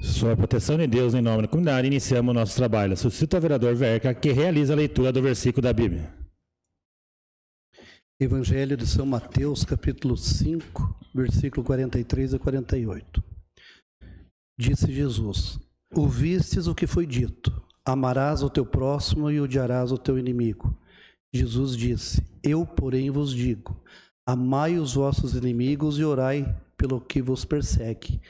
Sob a proteção de Deus, em nome da comunidade, iniciamos o nosso trabalho. Solicito ao vereador Verca que realize a leitura do versículo da Bíblia. Evangelho de São Mateus, capítulo 5, versículo 43 a 48. Disse Jesus: ouvistes o que foi dito, amarás o teu próximo e odiarás o teu inimigo. Jesus disse: eu, porém, vos digo, amai os vossos inimigos e orai pelo que vos persegue,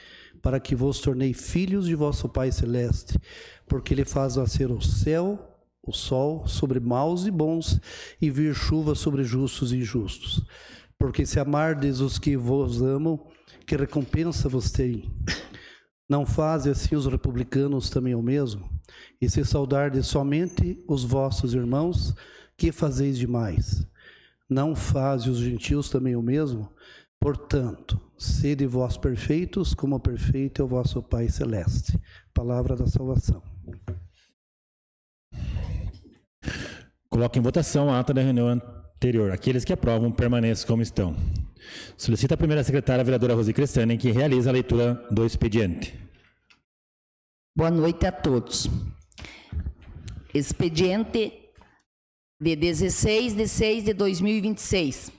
para que vos tornei filhos de vosso Pai Celeste, porque Ele faz nascer o céu, o sol sobre maus e bons, e vir chuva sobre justos e injustos. Porque se amardes os que vos amam, que recompensa vos tem? Não fazem assim os republicanos também o mesmo? E se saudardes somente os vossos irmãos, que fazeis demais? Não fazem os gentios também o mesmo? Portanto, sede vós perfeitos, como perfeito é o vosso Pai Celeste. Palavra da salvação. Coloque em votação a ata da reunião anterior. Aqueles que aprovam, permaneçam como estão. Solicito a primeira secretária, a vereadora Rosi Crestani, que realize a leitura do expediente. Boa noite a todos. Expediente de 16/6/2026.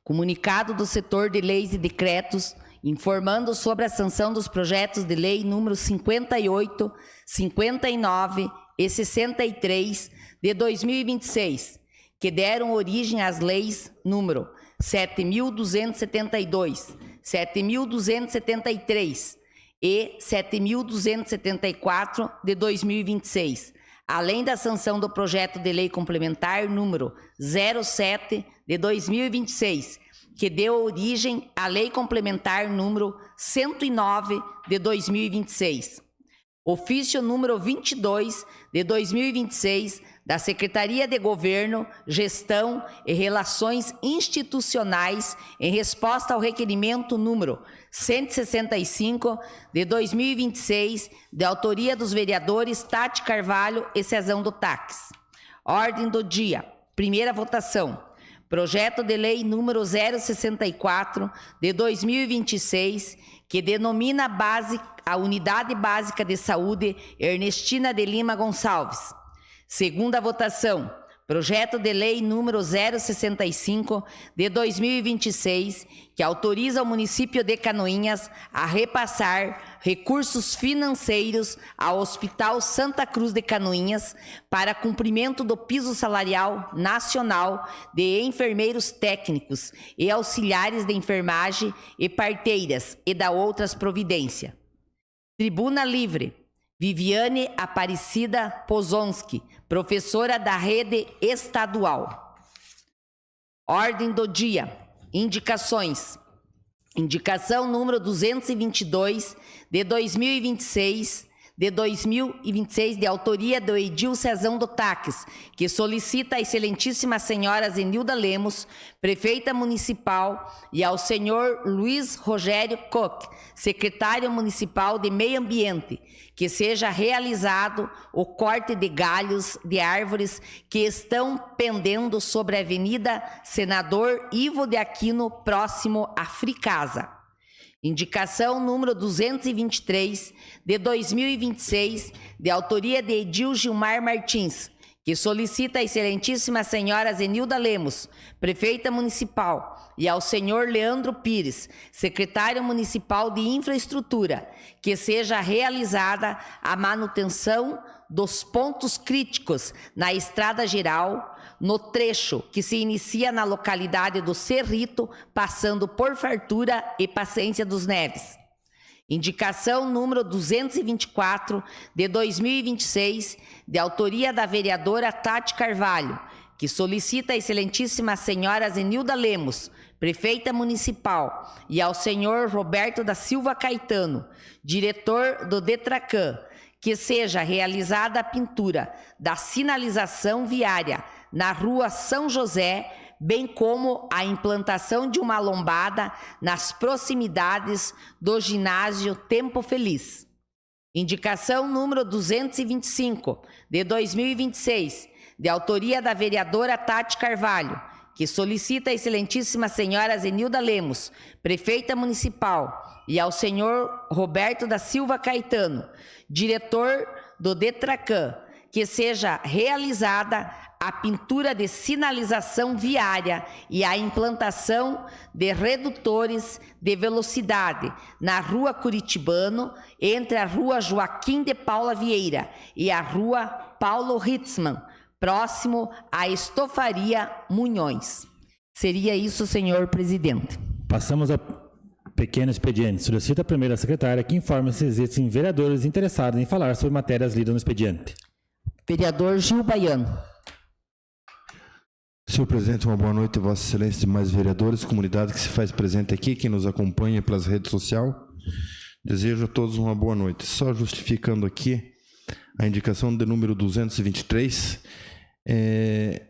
Comunicado do setor de leis e decretos informando sobre a sanção dos projetos de lei número 58, 59 e 63 de 2026, que deram origem às leis número 7.272, 7.273 e 7.274 de 2026, além da sanção do projeto de lei complementar número 07 de 2026, que deu origem à lei complementar número 109 de 2026. Ofício número 22 de 2026 da Secretaria de Governo, Gestão e Relações Institucionais em resposta ao requerimento número 165 de 2026, de autoria dos vereadores Tati Carvalho e Cezão do Táxi. Ordem do dia. Primeira votação. Projeto de lei número 064 de 2026, que denomina a Unidade Básica de Saúde Ernestina de Lima Gonçalves. Segunda votação. Projeto de lei número 065 de 2026, que autoriza o município de Canoinhas a repassar recursos financeiros ao Hospital Santa Cruz de Canoinhas para cumprimento do piso salarial nacional de enfermeiros técnicos e auxiliares de enfermagem e parteiras e da outras providências. Tribuna Livre. Viviane Aparecida Pozonski, professora da rede estadual. Ordem do dia. Indicações. Indicação número 222 de 2026, de autoria do Edil Cezão do Táxi, que solicita à excelentíssima senhora Zenilda Lemos, prefeita municipal, e ao senhor Luiz Rogério Koch, secretário municipal de Meio Ambiente, que seja realizado o corte de galhos de árvores que estão pendendo sobre a Avenida Senador Ivo de Aquino, próximo à Fricasa. Indicação número 223 de 2026, de autoria de Edil Gilmar Martins, que solicita à excelentíssima senhora Zenilda Lemos, prefeita municipal, e ao senhor Leandro Pires, secretário municipal de infraestrutura, que seja realizada a manutenção dos pontos críticos na estrada geral, no trecho que se inicia na localidade do Cerrito, passando por Fartura e Paciência dos Neves. Indicação número 224 de 2026, de autoria da vereadora Tati Carvalho, que solicita à excelentíssima senhora Zenilda Lemos, prefeita municipal, e ao senhor Roberto da Silva Caetano, diretor do Detracan, que seja realizada a pintura da sinalização viária na rua São José, bem como a implantação de uma lombada nas proximidades do ginásio Tempo Feliz. Indicação número 225, de 2026, de autoria da vereadora Tati Carvalho, que solicita à excelentíssima senhora Zenilda Lemos, prefeita municipal, e ao senhor Roberto da Silva Caetano, diretor do DETRACAN, que seja realizada a pintura de sinalização viária e a implantação de redutores de velocidade na Rua Curitibano, entre a Rua Joaquim de Paula Vieira e a Rua Paulo Ritzmann, próximo à Estofaria Munhões. Seria isso, senhor presidente. Passamos ao pequeno expediente. Solicita a primeira secretária que informe se existem vereadores interessados em falar sobre matérias lidas no expediente. Vereador Gil Baiano. Senhor presidente, uma boa noite, Vossa Excelência e demais vereadores, comunidade que se faz presente aqui, quem nos acompanha pelas redes sociais. Desejo a todos uma boa noite. Só justificando aqui a indicação de número 223,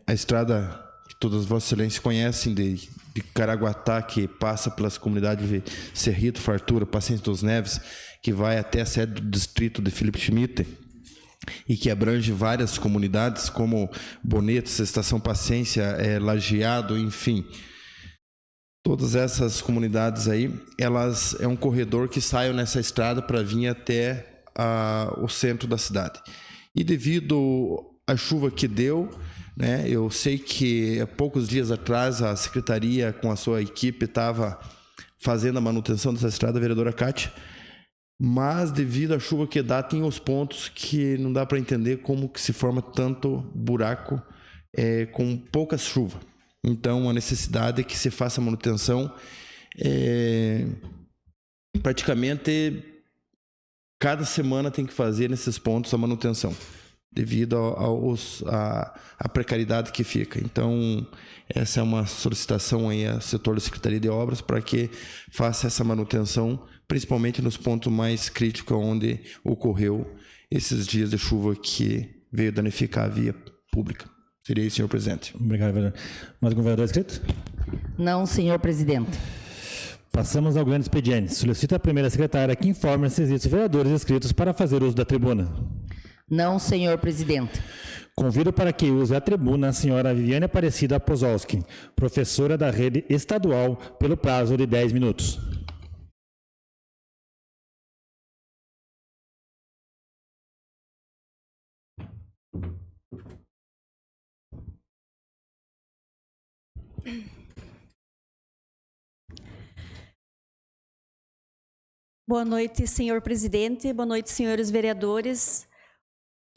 a estrada que todas Vossa Excelência conhecem de Caraguatá, que passa pelas comunidades de Cerrito, Fartura, Paciência dos Neves, que vai até a sede do distrito de Felipe Schmidt, e que abrange várias comunidades como Bonetos, Estação Paciência, Lajeado, enfim. Todas essas comunidades aí, elas é um corredor que sai nessa estrada para vir até o centro da cidade. E devido à chuva que deu, né, eu sei que há poucos dias atrás a secretaria com a sua equipe estava fazendo a manutenção dessa estrada, a vereadora Cátia, mas devido à chuva que dá, tem os pontos que não dá para entender como que se forma tanto buraco com pouca chuva. Então, a necessidade é que se faça a manutenção praticamente cada semana tem que fazer nesses pontos a manutenção, devido à precariedade que fica. Então, essa é uma solicitação aí ao setor da Secretaria de Obras para que faça essa manutenção, principalmente nos pontos mais críticos onde ocorreu esses dias de chuva que veio danificar a via pública. Seria isso, senhor presidente. Obrigado, vereador. Mais algum vereador inscrito? Não, senhor presidente. Passamos ao grande expediente. Solicita a primeira secretária que informe se existem vereadores inscritos para fazer uso da tribuna. Não, senhor presidente. Convido para que use a tribuna a senhora Viviane Aparecida Pozolski, professora da rede estadual, pelo prazo de 10 minutos. Boa noite, senhor presidente. Boa noite, senhores vereadores,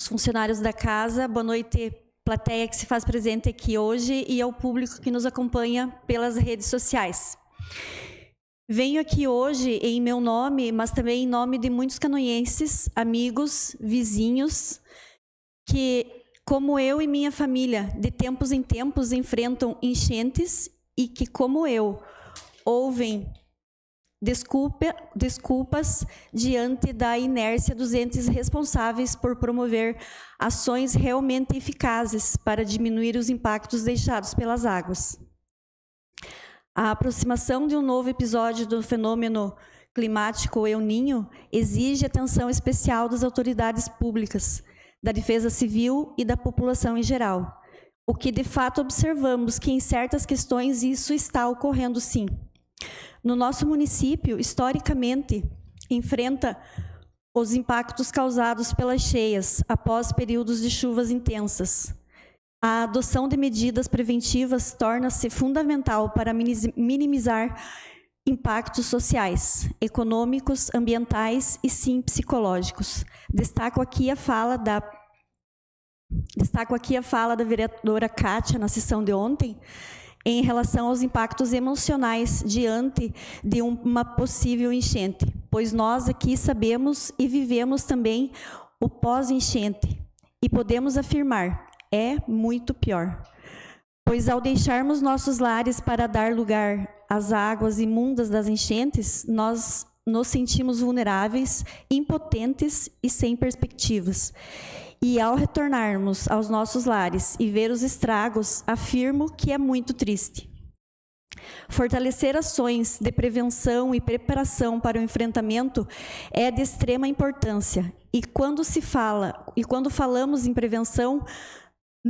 os funcionários da casa. Boa noite, plateia que se faz presente aqui hoje e ao público que nos acompanha pelas redes sociais. Venho aqui hoje em meu nome, mas também em nome de muitos canoienses, amigos, vizinhos, que, como eu e minha família, de tempos em tempos enfrentam enchentes e que, como eu, ouvem desculpas diante da inércia dos entes responsáveis por promover ações realmente eficazes para diminuir os impactos deixados pelas águas. A aproximação de um novo episódio do fenômeno climático El Niño exige atenção especial das autoridades públicas, da Defesa Civil e da população em geral. O que de fato observamos que em certas questões isso está ocorrendo sim. No nosso município, historicamente, enfrenta os impactos causados pelas cheias após períodos de chuvas intensas. A adoção de medidas preventivas torna-se fundamental para minimizar impactos sociais, econômicos, ambientais e, sim, psicológicos. Destaco aqui a fala da vereadora Cátia na sessão de ontem, em relação aos impactos emocionais diante de uma possível enchente, pois nós aqui sabemos e vivemos também o pós-enchente, e podemos afirmar, é muito pior, pois ao deixarmos nossos lares para dar lugar às águas imundas das enchentes, nós nos sentimos vulneráveis, impotentes e sem perspectivas. E ao retornarmos aos nossos lares e ver os estragos, afirmo que é muito triste. Fortalecer ações de prevenção e preparação para o enfrentamento é de extrema importância. E quando falamos em prevenção,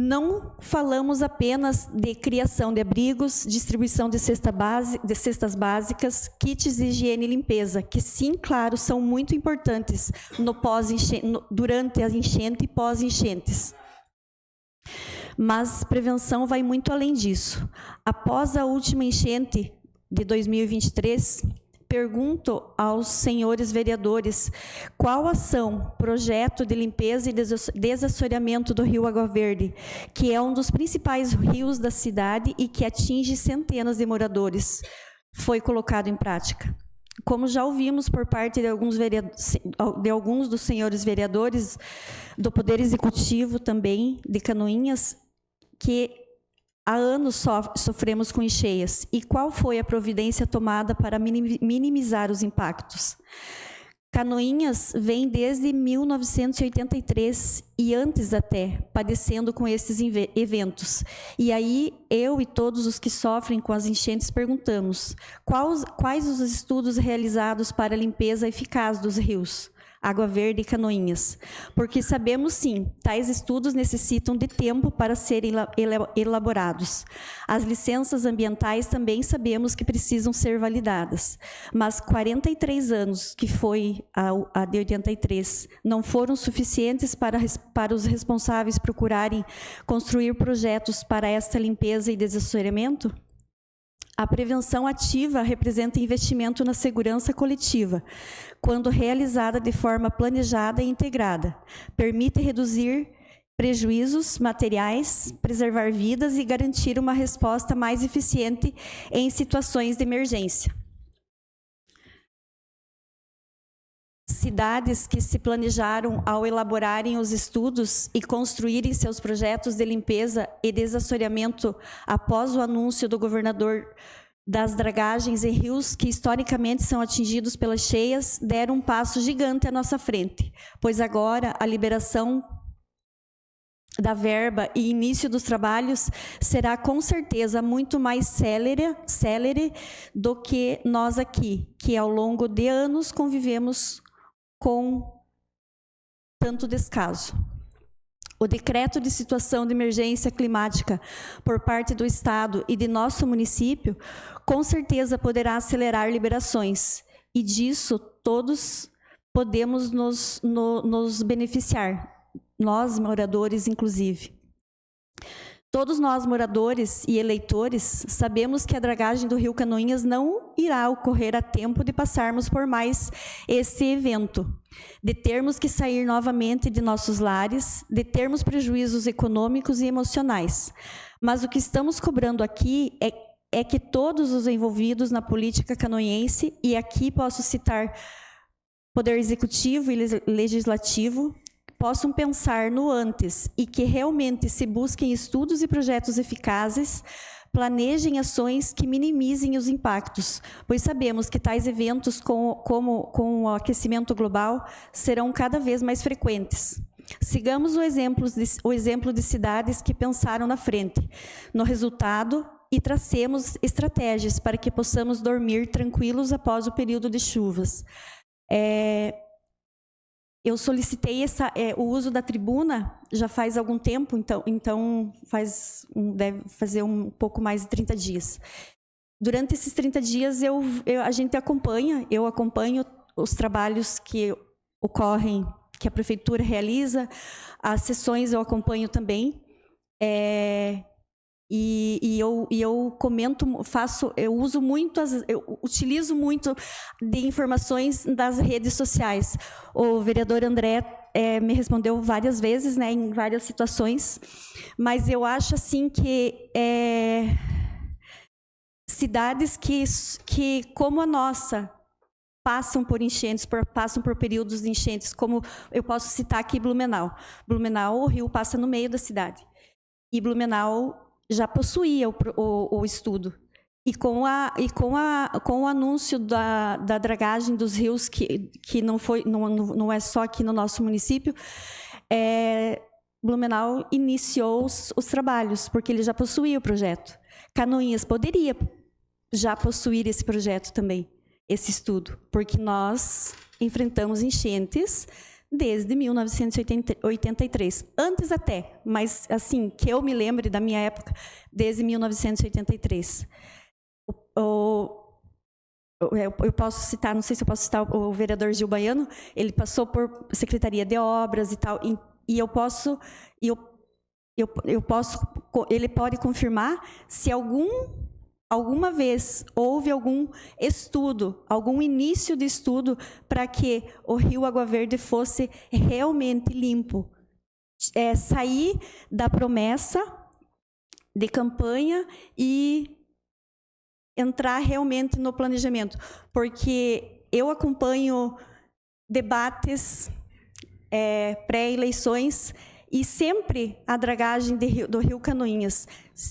Não falamos apenas de criação de abrigos, distribuição de cestas básicas, kits de higiene e limpeza, que sim, claro, são muito importantes durante a enchente e pós-enchentes. Mas prevenção vai muito além disso. Após a última enchente de 2023, pergunto aos senhores vereadores qual ação, projeto de limpeza e desassoreamento do rio Água Verde, que é um dos principais rios da cidade e que atinge centenas de moradores, foi colocado em prática. Como já ouvimos por parte de alguns dos senhores vereadores do Poder Executivo também, de Canoinhas, que há anos sofremos com encheias. E qual foi a providência tomada para minimizar os impactos? Canoinhas vem desde 1983 e antes até, padecendo com esses eventos. E aí, eu e todos os que sofrem com as enchentes perguntamos, quais os estudos realizados para a limpeza eficaz dos rios Água Verde e Canoinhas? Porque sabemos sim, tais estudos necessitam de tempo para serem elaborados. As licenças ambientais também sabemos que precisam ser validadas, mas 43 anos, que foi a de 83, não foram suficientes para os responsáveis procurarem construir projetos para esta limpeza e desassoreamento? A prevenção ativa representa investimento na segurança coletiva, quando realizada de forma planejada e integrada. Permite reduzir prejuízos materiais, preservar vidas e garantir uma resposta mais eficiente em situações de emergência. Cidades que se planejaram ao elaborarem os estudos e construírem seus projetos de limpeza e desassoreamento após o anúncio do governador das dragagens em rios que historicamente são atingidos pelas cheias, deram um passo gigante à nossa frente, pois agora a liberação da verba e início dos trabalhos será com certeza muito mais célere do que nós aqui, que ao longo de anos convivemos com tanto descaso. O decreto de situação de emergência climática por parte do Estado e de nosso município, com certeza poderá acelerar liberações, e disso todos podemos nos beneficiar, nós moradores inclusive. Todos nós, moradores e eleitores, sabemos que a dragagem do rio Canoinhas não irá ocorrer a tempo de passarmos por mais esse evento, de termos que sair novamente de nossos lares, de termos prejuízos econômicos e emocionais. Mas o que estamos cobrando aqui é que todos os envolvidos na política canoinhense, e aqui posso citar Poder Executivo e Legislativo, possam pensar no antes e que realmente se busquem estudos e projetos eficazes, planejem ações que minimizem os impactos, pois sabemos que tais eventos, como o aquecimento global, serão cada vez mais frequentes. Sigamos o exemplo de cidades que pensaram na frente, no resultado, e tracemos estratégias para que possamos dormir tranquilos após o período de chuvas. Eu solicitei o uso da tribuna já faz algum tempo, então deve fazer um pouco mais de 30 dias. Durante esses 30 dias, eu acompanho os trabalhos que ocorrem, que a Prefeitura realiza, as sessões eu acompanho também, e eu comento, eu utilizo muito de informações das redes sociais. O vereador André me respondeu várias vezes, né, em várias situações, mas eu acho assim que cidades que como a nossa passam por enchentes, passam por períodos de enchentes, como eu posso citar aqui Blumenau. Blumenau, o rio passa no meio da cidade, e Blumenau já possuía o estudo. E com o anúncio da dragagem dos rios, que não é só aqui no nosso município, Blumenau iniciou os trabalhos, porque ele já possuía o projeto. Canoinhas poderia já possuir esse projeto também, esse estudo, porque nós enfrentamos enchentes desde 1983. Antes até, mas assim, que eu me lembre da minha época, desde 1983. Eu posso citar, não sei se eu posso citar o vereador Gil Baiano, ele passou por Secretaria de Obras e tal, e ele pode confirmar se alguma vez houve algum estudo, algum início de estudo para que o Rio Água Verde fosse realmente limpo. Sair da promessa de campanha e entrar realmente no planejamento, porque eu acompanho debates pré-eleições e sempre a dragagem do Rio Canoinhas.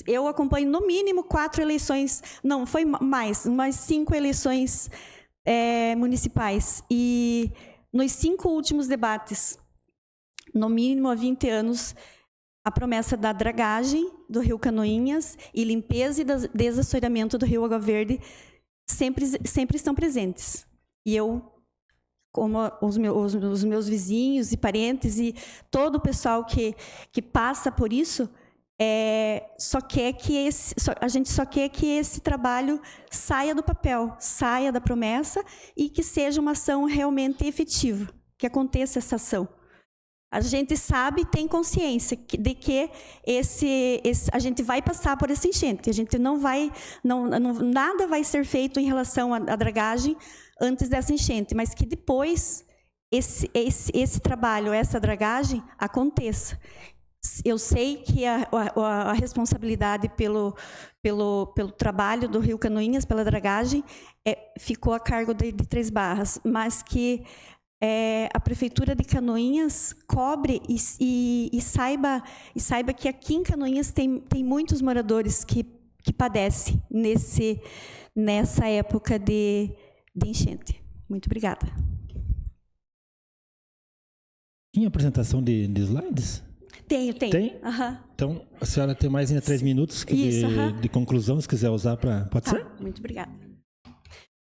Eu acompanho no mínimo 4 eleições, não, foi mais, umas 5 eleições municipais. E nos 5 últimos debates, no mínimo há 20 anos, a promessa da dragagem do Rio Canoinhas e limpeza e desassoreamento do Rio Água Verde sempre estão presentes. E eu, como os meus vizinhos e parentes e todo o pessoal que passa por isso, a gente só quer que esse trabalho saia do papel, saia da promessa e que seja uma ação realmente efetiva, que aconteça essa ação. A gente sabe, tem consciência de que a gente vai passar por essa enchente. A gente nada vai ser feito em relação à dragagem antes dessa enchente, mas que depois esse trabalho, essa dragagem aconteça. Eu sei que a responsabilidade pelo trabalho do Rio Canoinhas, pela dragagem, ficou a cargo de Três Barras, mas que a Prefeitura de Canoinhas cobre e saiba que aqui em Canoinhas tem muitos moradores que padecem nessa época de enchente. Muito obrigada. Tinha apresentação de slides? Tenho. Tem? Uhum. Então, a senhora tem mais ainda 3 minutos de conclusão, se quiser usar para... Pode ser? Muito obrigada.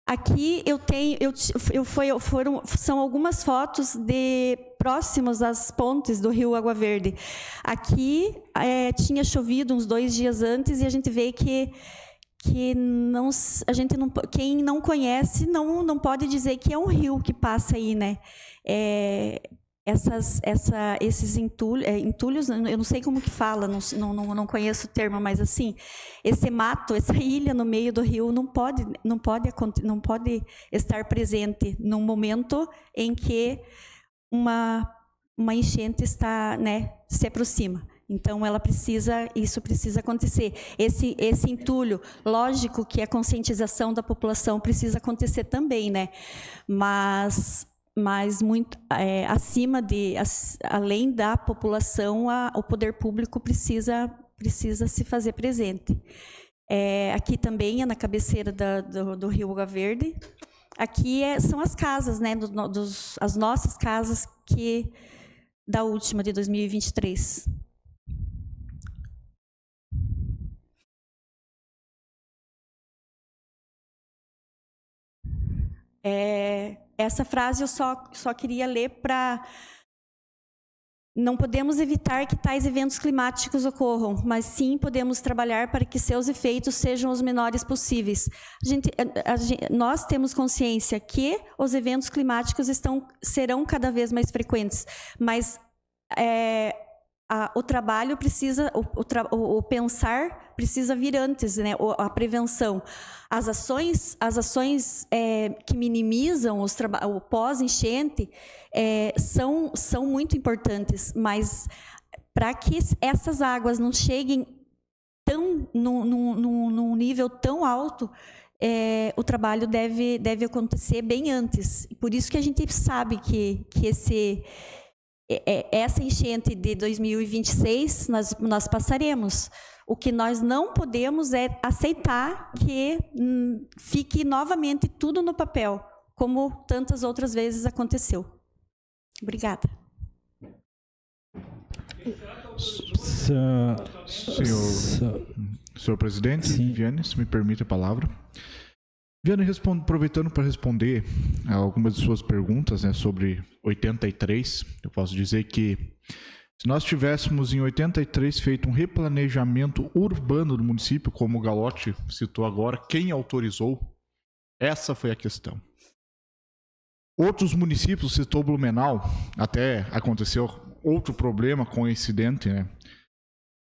Aqui são algumas fotos próximos às pontes do Rio Água Verde. Aqui tinha chovido uns 2 dias antes e a gente vê que quem não conhece não pode dizer que é um rio que passa aí, né? Esses entulhos, eu não sei como que fala, não conheço o termo, mas assim, esse mato, essa ilha no meio do rio não pode estar presente num momento em que uma enchente está, né, se aproxima. Então, isso precisa acontecer. Esse entulho, lógico que a conscientização da população precisa acontecer também, né? Mas muito além da população, o poder público precisa se fazer presente. Aqui também é na cabeceira do Rio Água Verde. Aqui são as casas, né, as nossas casas da última de 2023. Essa frase eu só queria ler para... Não podemos evitar que tais eventos climáticos ocorram, mas sim podemos trabalhar para que seus efeitos sejam os menores possíveis. Nós temos consciência que os eventos climáticos serão cada vez mais frequentes, mas o trabalho precisa, o pensar precisa vir antes, né? A prevenção. As ações que minimizam o pós-enchente são muito importantes, mas para que essas águas não cheguem num nível tão alto, o trabalho deve acontecer bem antes. Por isso que a gente sabe que essa enchente de 2026 nós passaremos. O que nós não podemos é aceitar que fique novamente tudo no papel, como tantas outras vezes aconteceu. Obrigada. Senhor presidente, Viane, se me permite a palavra. Viana, aproveitando para responder algumas de suas perguntas, né, sobre 83, eu posso dizer que se nós tivéssemos em 83 feito um replanejamento urbano do município, como o Galotti citou agora, quem autorizou? Essa foi a questão. Outros municípios, citou Blumenau, até aconteceu outro problema coincidente, né?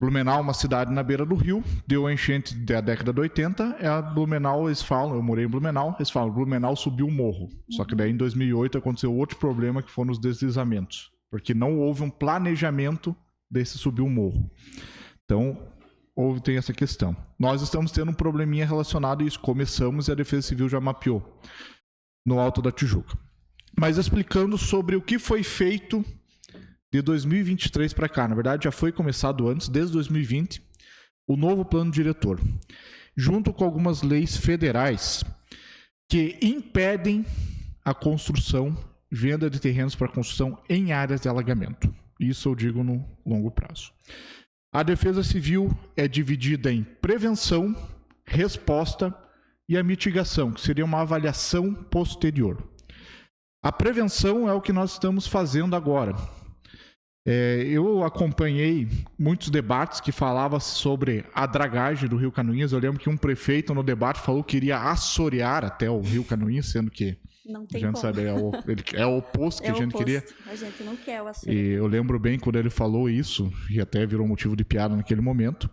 Blumenau, uma cidade na beira do rio, deu a enchente da década de 80, Blumenau, eles falam, eu morei em Blumenau, eles falam, Blumenau subiu o morro. Só que daí em 2008 aconteceu outro problema, que foram os deslizamentos, porque não houve um planejamento desse subir o morro. Então, tem essa questão. Nós estamos tendo um probleminha relacionado a isso, começamos e a Defesa Civil já mapeou no Alto da Tijuca. Mas explicando sobre o que foi feito de 2023 para cá, na verdade já foi começado antes, desde 2020, o novo plano diretor, junto com algumas leis federais que impedem a construção, venda de terrenos para construção em áreas de alagamento. Isso eu digo no longo prazo. A Defesa Civil é dividida em prevenção, resposta e a mitigação, que seria uma avaliação posterior. A prevenção é o que nós estamos fazendo agora. Eu acompanhei muitos debates que falavam sobre a dragagem do Rio Canoinhas. Eu lembro que um prefeito no debate falou que iria assorear até o Rio Canoinhas, sendo que Não tem a gente como. sabe, é o oposto que a gente queria. A gente não quer o E açúcar. eu lembro bem quando ele falou isso, e até virou motivo de piada naquele momento.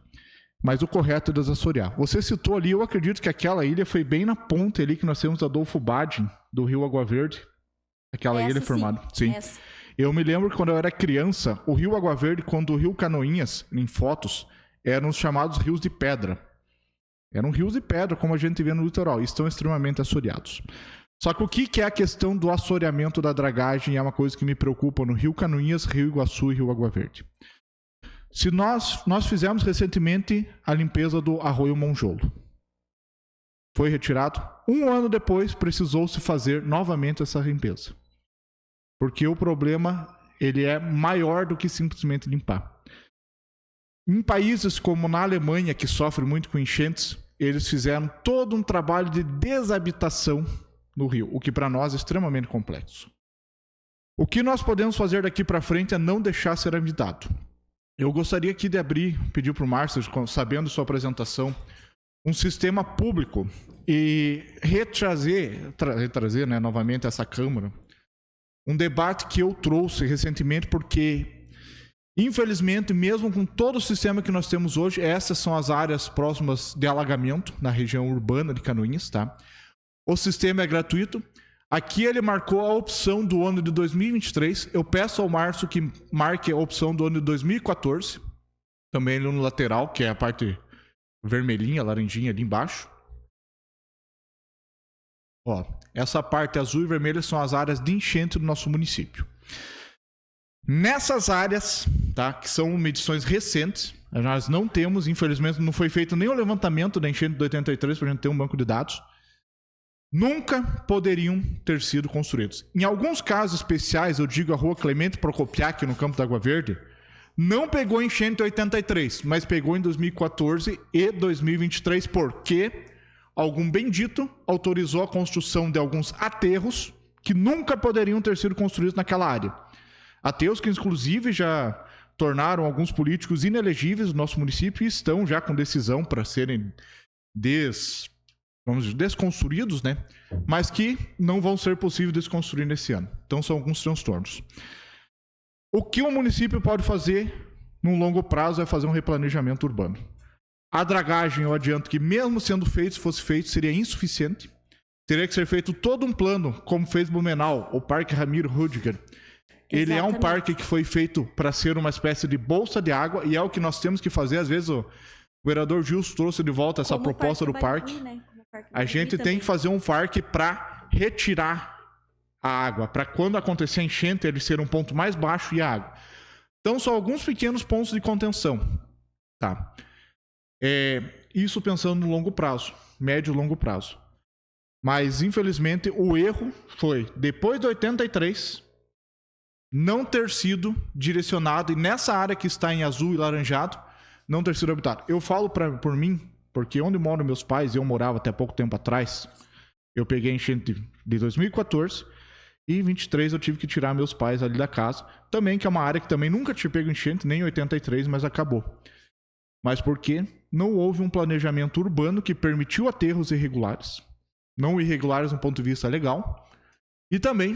Mas o correto é desassorear. Você citou ali, eu acredito que aquela ilha foi bem na ponta ali que nós temos Adolfo Badin, do Rio Água Verde. Aquela ilha formada. Sim. Essa. Eu me lembro que quando eu era criança, o Rio Água Verde, quando o Rio Canoinhas, em fotos, eram os chamados rios de pedra. Eram rios de pedra, como a gente vê no litoral, e estão extremamente assoreados. Só que o que é a questão do assoreamento da dragagem é uma coisa que me preocupa no Rio Canoinhas, Rio Iguaçu e Rio Água Verde. Se nós fizemos recentemente a limpeza do Arroio Monjolo. Foi retirado. Um ano depois, precisou-se fazer novamente essa limpeza. Porque o problema ele é maior do que simplesmente limpar. Em países como na Alemanha, que sofre muito com enchentes, eles fizeram todo um trabalho de desabitação no rio, o que para nós é extremamente complexo. O que nós podemos fazer daqui para frente é não deixar ser habitado. Eu gostaria aqui de pedir para o Márcio, sabendo sua apresentação, um sistema público e retrazer novamente essa Câmara, um debate que eu trouxe recentemente, porque, infelizmente, mesmo com todo o sistema que nós temos hoje, essas são as áreas próximas de alagamento, na região urbana de Canoinhas, tá? O sistema é gratuito. Aqui ele marcou a opção do ano de 2023. Eu peço ao Márcio que marque a opção do ano de 2014, também ali no lateral, que é a parte vermelhinha, laranjinha ali embaixo. Ó, essa parte azul e vermelha são as áreas de enchente do nosso município. Nessas áreas, tá, que são medições recentes, nós não temos, infelizmente, não foi feito nem o levantamento da enchente de 83 para a gente ter um banco de dados. Nunca poderiam ter sido construídos. Em alguns casos especiais, eu digo a rua Clemente Procopiac, no Campo da Água Verde, não pegou enchente em 83, mas pegou em 2014 e 2023, porque algum bendito autorizou a construção de alguns aterros que nunca poderiam ter sido construídos naquela área. Aterros que, inclusive, já tornaram alguns políticos inelegíveis no nosso município e estão já com decisão para serem desconstruídos, né? Mas que não vão ser possível desconstruir nesse ano. Então, são alguns transtornos. O que o município pode fazer num longo prazo é fazer um replanejamento urbano. A dragagem, eu adianto que mesmo sendo feito, se fosse feito, seria insuficiente. Teria que ser feito todo um plano, como fez Blumenau, o Parque Ramiro Rüdiger. Ele é um parque que foi feito para ser uma espécie de bolsa de água, e é o que nós temos que fazer. Às vezes o vereador Gilson trouxe de volta essa proposta do parque. A gente tem que fazer um parque para retirar a água, para quando acontecer a enchente, ele ser um ponto mais baixo e a água. Então, são alguns pequenos pontos de contenção. Tá? Isso pensando no longo prazo, médio e longo prazo. Mas, infelizmente, o erro foi, depois de 83, não ter sido direcionado, e nessa área que está em azul e laranjado, não ter sido habitado. Eu falo por mim, porque onde moram meus pais, eu morava até pouco tempo atrás, Eu peguei a enchente de 2014 e em 23 eu tive que tirar meus pais ali da casa. Também, que é uma área que também nunca tinha pego enchente, nem em 83, mas acabou. Mas por quê? Não houve um planejamento urbano que permitiu aterros irregulares. Não irregulares no ponto de vista legal. E também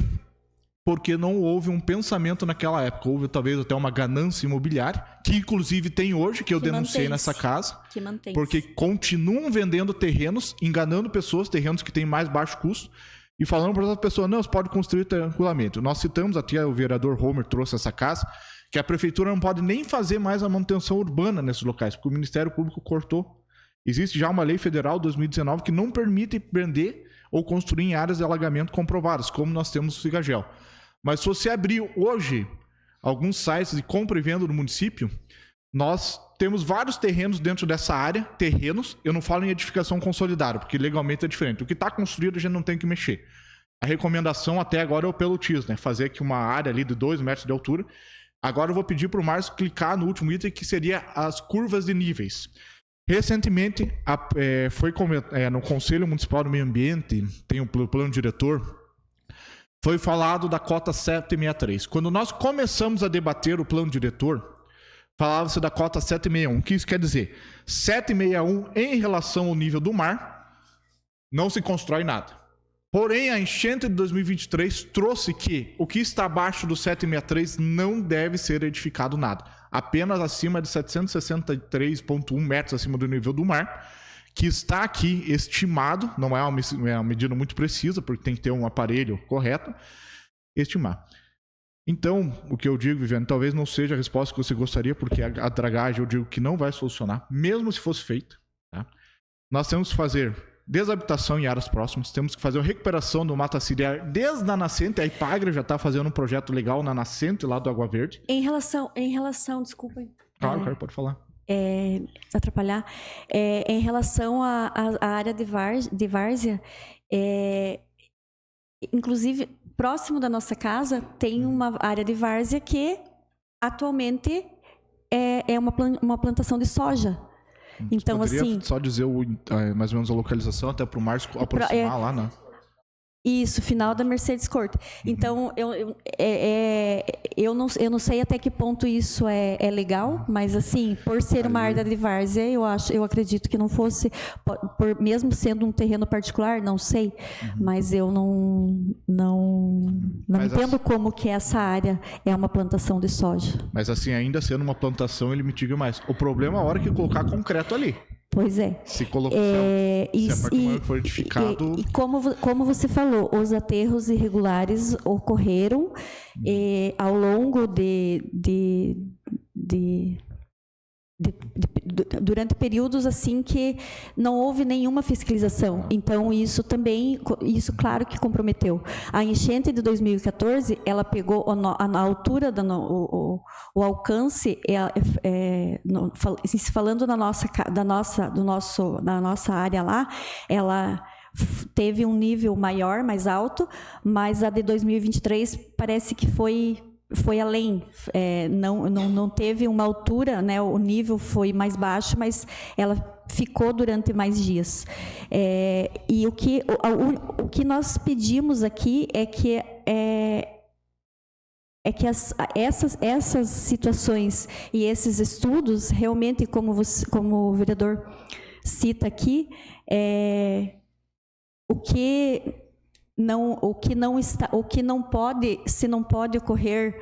porque não houve um pensamento naquela época. Houve talvez até uma ganância imobiliária, que inclusive tem hoje, que eu denunciei nessa casa. Que mantém. Porque continuam vendendo terrenos, enganando pessoas, terrenos que têm mais baixo custo, e falando para as pessoas, não, você pode construir tranquilamente. Nós citamos, até o vereador Homer trouxe essa casa, que a prefeitura não pode nem fazer mais a manutenção urbana nesses locais, porque o Ministério Público cortou. Existe já uma lei federal, 2019, que não permite vender ou construir em áreas de alagamento comprovadas, como nós temos no Cigagel. Mas se você abrir hoje alguns sites de compra e venda no município, nós temos vários terrenos dentro dessa área, terrenos, eu não falo em edificação consolidada, porque legalmente é diferente. O que está construído a gente não tem que mexer. A recomendação até agora é o pelotismo, né? Fazer aqui uma área ali de 2 metros de altura. Agora eu vou pedir para o Márcio clicar no último item, que seria as curvas de níveis. Recentemente, foi no Conselho Municipal do Meio Ambiente, tem o plano diretor, foi falado da cota 763. Quando nós começamos a debater o plano diretor, falava-se da cota 761. O que isso quer dizer? 761 em relação ao nível do mar, não se constrói nada. Porém, a enchente de 2023 trouxe que o que está abaixo do 763 não deve ser edificado nada. Apenas acima de 763,1 metros acima do nível do mar, que está aqui estimado, não é uma medida muito precisa, porque tem que ter um aparelho correto, estimar. Então, o que eu digo, Viviane, talvez não seja a resposta que você gostaria, porque a dragagem eu digo que não vai solucionar, mesmo se fosse feita. Tá? Nós temos que fazer desabitação em áreas próximas, temos que fazer a recuperação do mata ciliar desde a nascente. A Ipagre já está fazendo um projeto legal na nascente lá do Água Verde. Em relação, desculpa. Claro, pode falar. Atrapalhar. Em relação à área de várzea, inclusive, próximo da nossa casa, tem uma área de várzea que atualmente é uma plantação de soja. Então, assim, só dizer mais ou menos a localização, até para o Márcio aproximar lá, né? Isso, final da Mercedes Corte. Então, eu não sei até que ponto isso é legal, mas assim, por ser uma área de várzea, eu acredito que não fosse, mesmo sendo um terreno particular, não sei, mas eu não entendo como que essa área é uma plantação de soja. Mas assim, ainda sendo uma plantação, ele mitiga mais. O problema é a hora que colocar concreto ali. Pois é. Se colocar, se a partir do momento for edificado... E como você falou, os aterros irregulares ocorreram ao longo durante períodos assim que não houve nenhuma fiscalização. Então isso claro que comprometeu. A enchente de 2014, ela pegou a altura o alcance, falando na nossa área lá, ela teve um nível maior, mais alto, mas a de 2023 parece que foi além, não teve uma altura, né? O nível foi mais baixo, mas ela ficou durante mais dias. E o que nós pedimos aqui é que essas situações e esses estudos, realmente, como o vereador cita aqui, se não pode ocorrer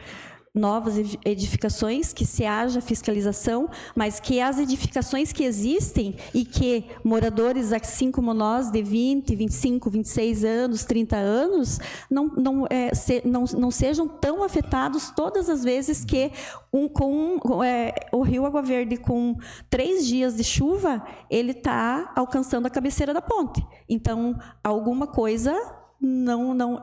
novas edificações, que se haja fiscalização, mas que as edificações que existem e que moradores, assim como nós, de 20, 25, 26 anos, 30 anos, não sejam tão afetados todas as vezes que o Rio Água Verde, com 3 dias de chuva, ele está alcançando a cabeceira da ponte. Então, alguma coisa...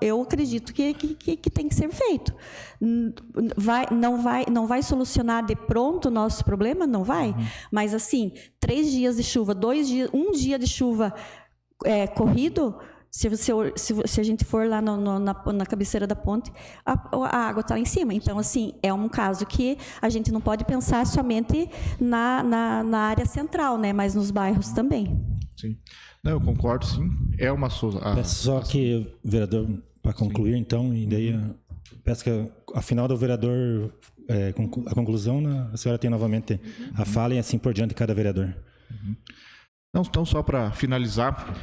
eu acredito que tem que ser feito. Não vai solucionar de pronto o nosso problema, não vai. Mas assim, 3 dias de chuva, 2 dias, 1 dia de chuva corrido, se a gente for lá na cabeceira da ponte, a água está lá em cima. Então, assim, é um caso que a gente não pode pensar somente na área central, né, mas nos bairros também. Sim. Não, eu concordo, sim. É uma Peço só que, vereador, para concluir, então, e daí peço que, afinal do vereador, a conclusão, a senhora tem novamente a fala e assim por diante de cada vereador. Não, então, só para finalizar,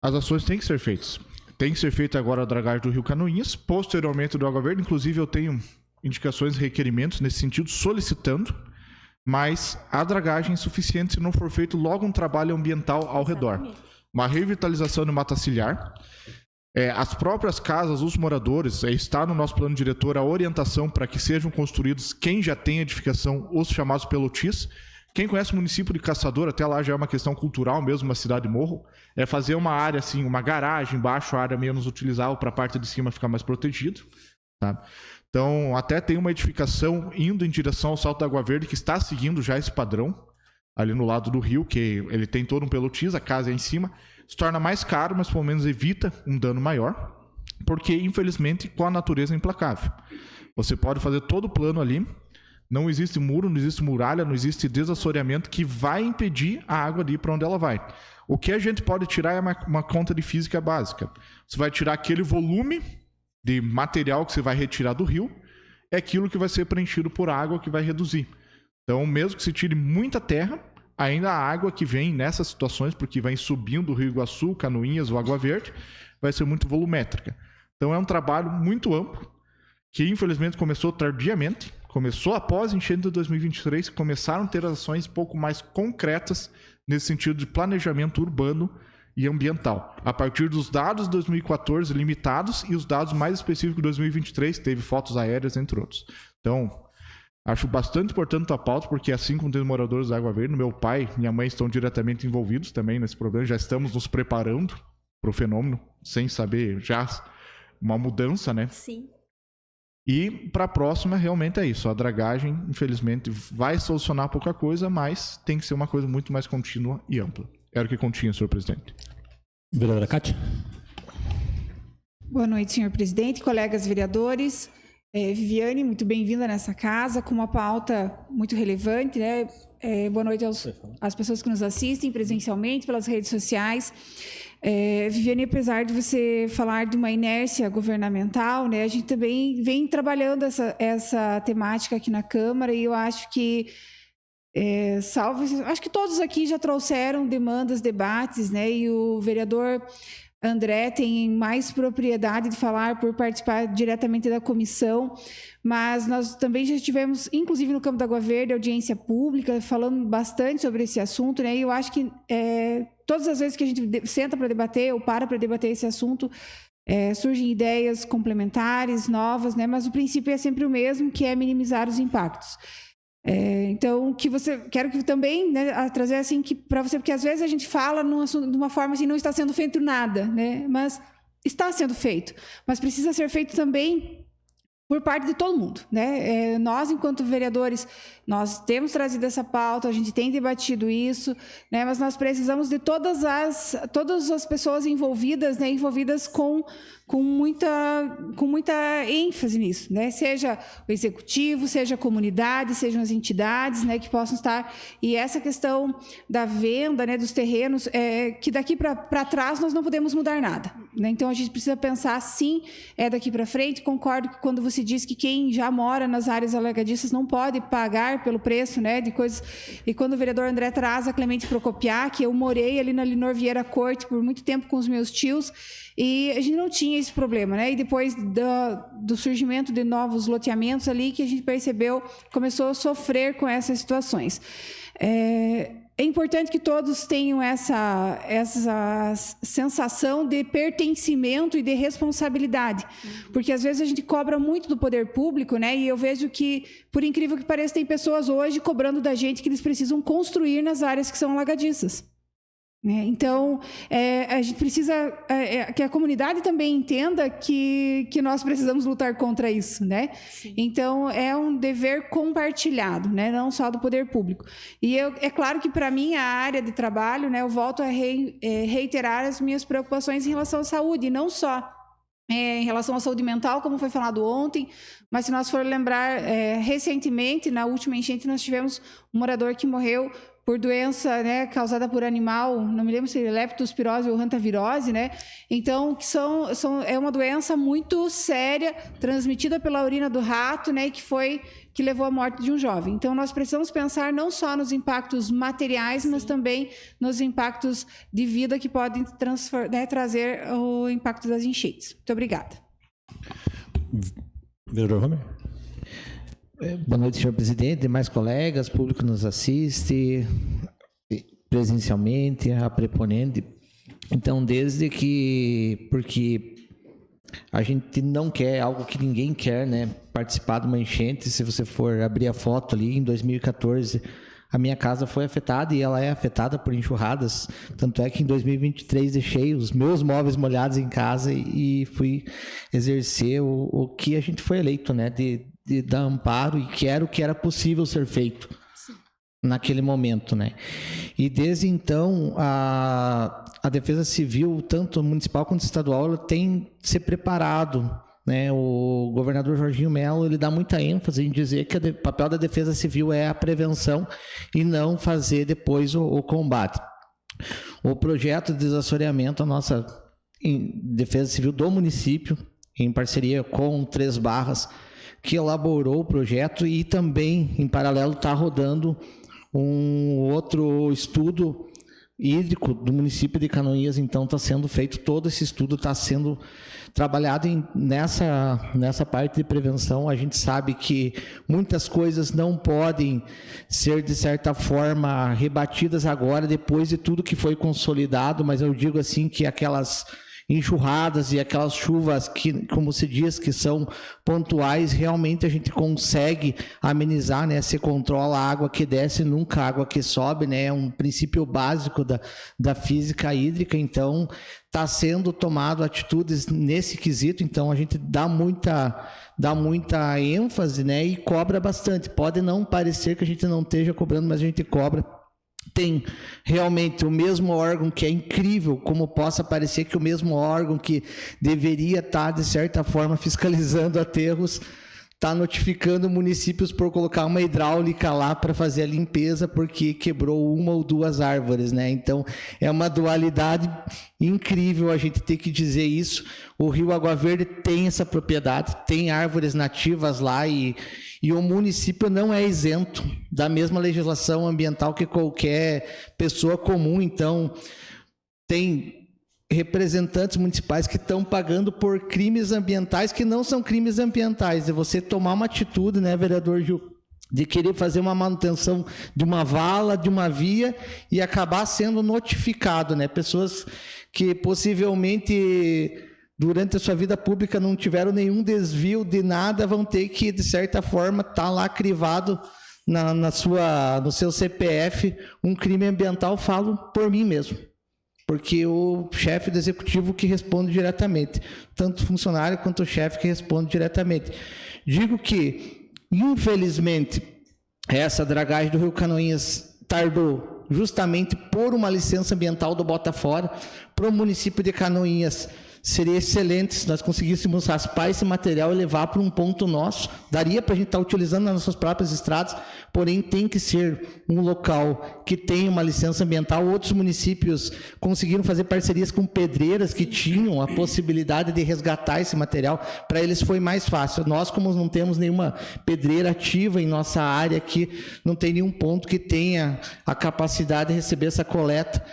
as ações têm que ser feitas. Tem que ser feita agora a dragagem do Rio Canoinhas, posteriormente do Água Verde. Inclusive, eu tenho indicações e requerimentos nesse sentido, solicitando, mas a dragagem é insuficiente se não for feito logo um trabalho ambiental ao redor. Uma revitalização de mata ciliar. As próprias casas, os moradores, está no nosso plano diretor a orientação para que sejam construídos, quem já tem edificação, os chamados pelotis. Quem conhece o município de Caçador, até lá já é uma questão cultural mesmo, uma cidade morro, é fazer uma área assim, uma garagem embaixo, a área menos utilizável para a parte de cima ficar mais protegido. Tá? Então, até tem uma edificação indo em direção ao Salto da Água Verde, que está seguindo já esse padrão, ali no lado do rio, que ele tem todo um pelotis, a casa é em cima, se torna mais caro, mas pelo menos evita um dano maior, porque, infelizmente, com a natureza é implacável. Você pode fazer todo o plano ali, não existe muro, não existe muralha, não existe desassoreamento que vai impedir a água de ir para onde ela vai. O que a gente pode tirar é uma conta de física básica. Você vai tirar aquele volume de material que você vai retirar do rio, é aquilo que vai ser preenchido por água que vai reduzir. Então, mesmo que se tire muita terra, ainda a água que vem nessas situações, porque vai subindo o Rio Iguaçu, Canoinhas ou Água Verde, vai ser muito volumétrica. Então, é um trabalho muito amplo, que infelizmente começou tardiamente, começou após a enchente de 2023, começaram a ter ações um pouco mais concretas nesse sentido de planejamento urbano e ambiental. A partir dos dados de 2014 limitados e os dados mais específicos de 2023, teve fotos aéreas, entre outros. Então, acho bastante importante a pauta, porque assim como tem os moradores da Água Verde, meu pai e minha mãe estão diretamente envolvidos também nesse problema, já estamos nos preparando para o fenômeno, sem saber já uma mudança, né? Sim. E para a próxima, realmente é isso. A dragagem, infelizmente, vai solucionar pouca coisa, mas tem que ser uma coisa muito mais contínua e ampla. Era o que continha, senhor presidente. Vereadora Cátia. Boa noite, senhor presidente, colegas vereadores. Viviane, muito bem-vinda nessa casa, com uma pauta muito relevante, né? Boa noite às pessoas que nos assistem presencialmente, pelas redes sociais. Viviane, apesar de você falar de uma inércia governamental, né, a gente também vem trabalhando essa temática aqui na Câmara e eu acho que, acho que todos aqui já trouxeram demandas, debates, né, e o vereador André tem mais propriedade de falar por participar diretamente da comissão, mas nós também já tivemos, inclusive no Campo da Água Verde, audiência pública, falando bastante sobre esse assunto, né? E eu acho que todas as vezes que a gente senta para debater ou para debater esse assunto, surgem ideias complementares, novas, né? Mas o princípio é sempre o mesmo, que é minimizar os impactos. Então, quero que também, né, trazer assim para você, porque às vezes a gente fala de uma forma assim, não está sendo feito nada, né? Mas está sendo feito, mas precisa ser feito também por parte de todo mundo, né? Nós, enquanto vereadores, nós temos trazido essa pauta, a gente tem debatido isso, né? Mas nós precisamos de todas as pessoas envolvidas, né? Envolvidas com muita ênfase nisso, né? Seja o executivo, seja a comunidade, sejam as entidades, né? Que possam estar. E essa questão da venda, né? Dos terrenos, que daqui para trás nós não podemos mudar nada, né? Então a gente precisa pensar sim, daqui para frente. Concordo que quando você diz que quem já mora nas áreas alagadiças não pode pagar pelo preço, né? De coisas. E quando o vereador André traz a Clemente Procopia, que eu morei ali na Linor Vieira Corte por muito tempo com os meus tios, e a gente não tinha esse problema, né? E depois do surgimento de novos loteamentos ali, que a gente percebeu, começou a sofrer com essas situações. É importante que todos tenham essa sensação de pertencimento e de responsabilidade, porque às vezes a gente cobra muito do poder público, né? E eu vejo que, por incrível que pareça, tem pessoas hoje cobrando da gente que eles precisam construir nas áreas que são alagadiças. Então, a gente precisa que a comunidade também entenda que nós precisamos lutar contra isso, né? Sim. Então, é um dever compartilhado, né? Não só do poder público. E é claro que, para mim, a área de trabalho, né, eu volto a reiterar as minhas preocupações em relação à saúde, e não só em relação à saúde mental, como foi falado ontem, mas se nós for lembrar, recentemente, na última enchente, nós tivemos um morador que morreu por doença, né, causada por animal, não me lembro se é leptospirose ou hantavirose, né? Então, é uma doença muito séria, transmitida pela urina do rato, né, que levou à morte de um jovem. Então, nós precisamos pensar não só nos impactos materiais, mas também nos impactos de vida que podem trazer o impacto das enchentes. Muito obrigada. Vereador Romer. Boa noite, senhor presidente, demais colegas, público que nos assiste presencialmente, a preponente. Então, porque a gente não quer, algo que ninguém quer, né, participar de uma enchente. Se você for abrir a foto ali, em 2014, a minha casa foi afetada e ela é afetada por enxurradas. Tanto é que em 2023 deixei os meus móveis molhados em casa e fui exercer o que a gente foi eleito, né, de dar amparo, e que era o que era possível ser feito naquele momento, né? E desde então a Defesa Civil, tanto municipal quanto estadual, ela tem se preparado, né? O governador Jorginho Mello, ele dá muita ênfase em dizer que o papel da Defesa Civil é a prevenção e não fazer depois o combate. O projeto de desassoreamento, a nossa Defesa Civil do município, em parceria com 3 Barras, que elaborou o projeto, e também, em paralelo, está rodando um outro estudo hídrico do município de Canoinhas. Então, está sendo feito todo esse estudo, está sendo trabalhado nessa parte de prevenção. A gente sabe que muitas coisas não podem ser, de certa forma, rebatidas agora, depois de tudo que foi consolidado, mas eu digo assim que aquelas enxurradas e aquelas chuvas que, como se diz, que são pontuais, realmente a gente consegue amenizar, né? Se controla a água que desce, nunca a água que sobe, né? É um princípio básico da física hídrica. Então, está sendo tomado atitudes nesse quesito. Então, a gente dá muita ênfase, né? E cobra bastante. Pode não parecer que a gente não esteja cobrando, mas a gente cobra. Tem realmente o mesmo órgão, que é incrível como possa parecer que o mesmo órgão que deveria estar, de certa forma, fiscalizando aterros, está notificando municípios por colocar uma hidráulica lá para fazer a limpeza porque quebrou 1 ou 2 árvores, né? Então, é uma dualidade incrível a gente ter que dizer isso. O Rio Água Verde tem essa propriedade, tem árvores nativas lá, e o município não é isento da mesma legislação ambiental que qualquer pessoa comum. Então, tem representantes municipais que estão pagando por crimes ambientais que não são crimes ambientais. E você tomar uma atitude, né, vereador Gil, de querer fazer uma manutenção de uma vala, de uma via, e acabar sendo notificado, né? Pessoas que possivelmente durante a sua vida pública não tiveram nenhum desvio de nada, vão ter que, de certa forma, estar lá crivado no seu CPF um crime ambiental. Falo por mim mesmo, porque o chefe do executivo que responde diretamente, tanto o funcionário quanto o chefe que responde diretamente. Digo que, infelizmente, essa dragagem do Rio Canoinhas tardou justamente por uma licença ambiental do Botafora. Para o município de Canoinhas, seria excelente se nós conseguíssemos raspar esse material e levar para um ponto nosso. Daria para a gente estar utilizando nas nossas próprias estradas, porém tem que ser um local que tenha uma licença ambiental. Outros municípios conseguiram fazer parcerias com pedreiras que tinham a possibilidade de resgatar esse material. Para eles foi mais fácil. Nós, como não temos nenhuma pedreira ativa em nossa área aqui, não tem nenhum ponto que tenha a capacidade de receber essa coleta.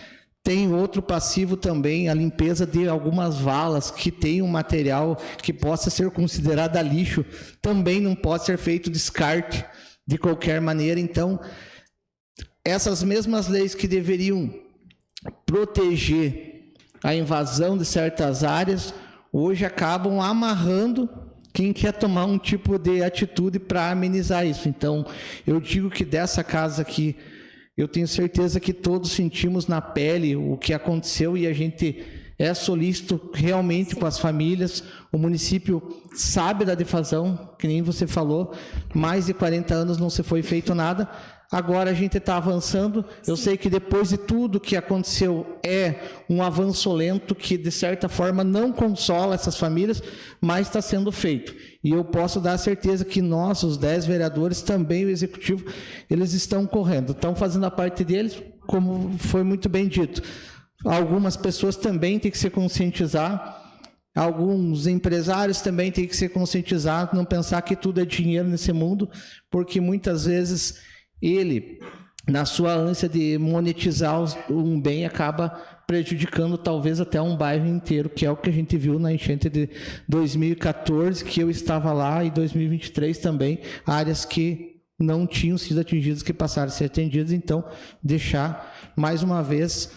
Tem outro passivo também, a limpeza de algumas valas que tem um material que possa ser considerado lixo. Também não pode ser feito descarte de qualquer maneira. Então, essas mesmas leis que deveriam proteger a invasão de certas áreas, hoje acabam amarrando quem quer tomar um tipo de atitude para amenizar isso. Então, eu digo que dessa casa aqui, eu tenho certeza que todos sentimos na pele o que aconteceu, e a gente é solícito realmente com as famílias. O município sabe da defasão, que nem você falou, mais de 40 anos não se foi feito nada. Agora a gente está avançando. Eu sei que depois de tudo que aconteceu é um avanço lento que, de certa forma, não consola essas famílias, mas está sendo feito. E eu posso dar a certeza que nós, os 10 vereadores, também o Executivo, eles estão correndo, estão fazendo a parte deles, como foi muito bem dito. Algumas pessoas também têm que se conscientizar. Alguns empresários também têm que se conscientizar, não pensar que tudo é dinheiro nesse mundo, porque muitas vezes ele, na sua ânsia de monetizar um bem, acaba prejudicando talvez até um bairro inteiro, que é o que a gente viu na enchente de 2014, que eu estava lá, e 2023 também, áreas que não tinham sido atingidas, que passaram a ser atendidas. Então, deixar mais uma vez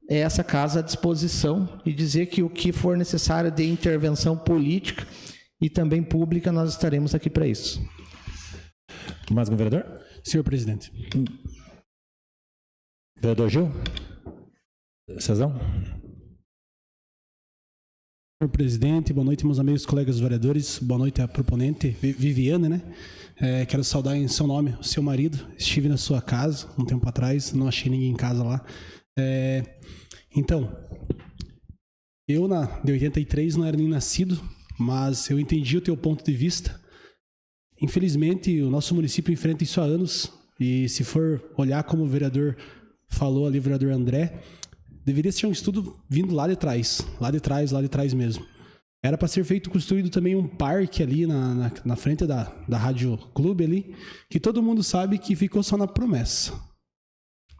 essa casa à disposição e dizer que o que for necessário de intervenção política e também pública, nós estaremos aqui para isso. Mais algum vereador? Senhor presidente. Vereador Gil? Cezão? Senhor presidente, boa noite, meus amigos, colegas vereadores, boa noite à proponente, Viviane, né? Quero saudar em seu nome o seu marido. Estive na sua casa um tempo atrás, não achei ninguém em casa lá. Então, eu de 83 não era nem nascido, mas eu entendi o teu ponto de vista. Infelizmente, o nosso município enfrenta isso há anos, e se for olhar como o vereador falou ali, o vereador André, deveria ser um estudo vindo lá de trás mesmo. Era para ser construído também um parque ali na frente da Rádio Clube ali, que todo mundo sabe que ficou só na promessa.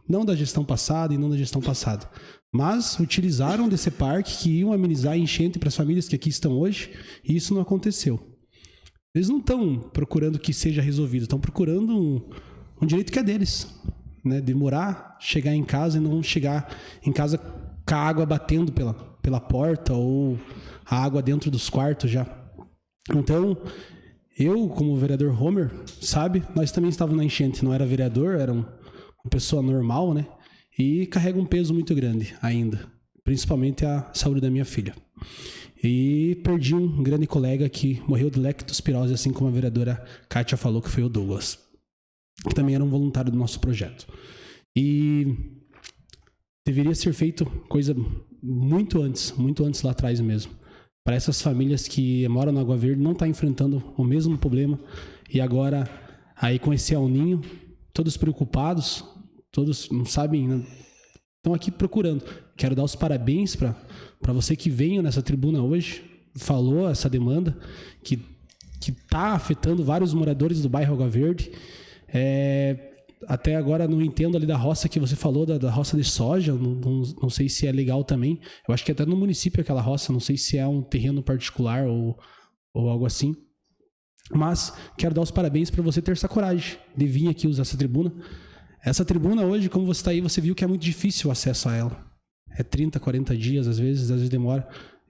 Não da gestão passada e não da gestão passada. Mas utilizaram desse parque que iam amenizar a enchente para as famílias que aqui estão hoje, e isso não aconteceu. Eles não estão procurando que seja resolvido, estão procurando um direito que é deles, né? Demorar, chegar em casa e não chegar em casa com a água batendo pela porta ou a água dentro dos quartos já. Então, eu, como vereador Homer, sabe, nós também estávamos na enchente, não era vereador, era uma pessoa normal, né? E carrega um peso muito grande ainda, principalmente a saúde da minha filha. E perdi um grande colega que morreu de lectospirose, assim como a vereadora Kátia falou, que foi o Douglas, que também era um voluntário do nosso projeto. E deveria ser feito coisa muito antes lá atrás mesmo, para essas famílias que moram na Água Verde não estar enfrentando o mesmo problema, e agora aí com esse El Ninho, todos preocupados, todos não sabem, né? Estão aqui procurando. Quero dar os parabéns para você que veio nessa tribuna hoje, falou essa demanda que está afetando vários moradores do bairro Água Verde. Até agora não entendo ali da roça que você falou, da roça de soja, não sei se é legal também. Eu acho que até no município aquela roça, não sei se é um terreno particular ou algo assim. Mas quero dar os parabéns para você ter essa coragem de vir aqui usar essa tribuna. Essa tribuna hoje, como você está aí, você viu que é muito difícil o acesso a ela. É 30, 40 dias, às vezes demora.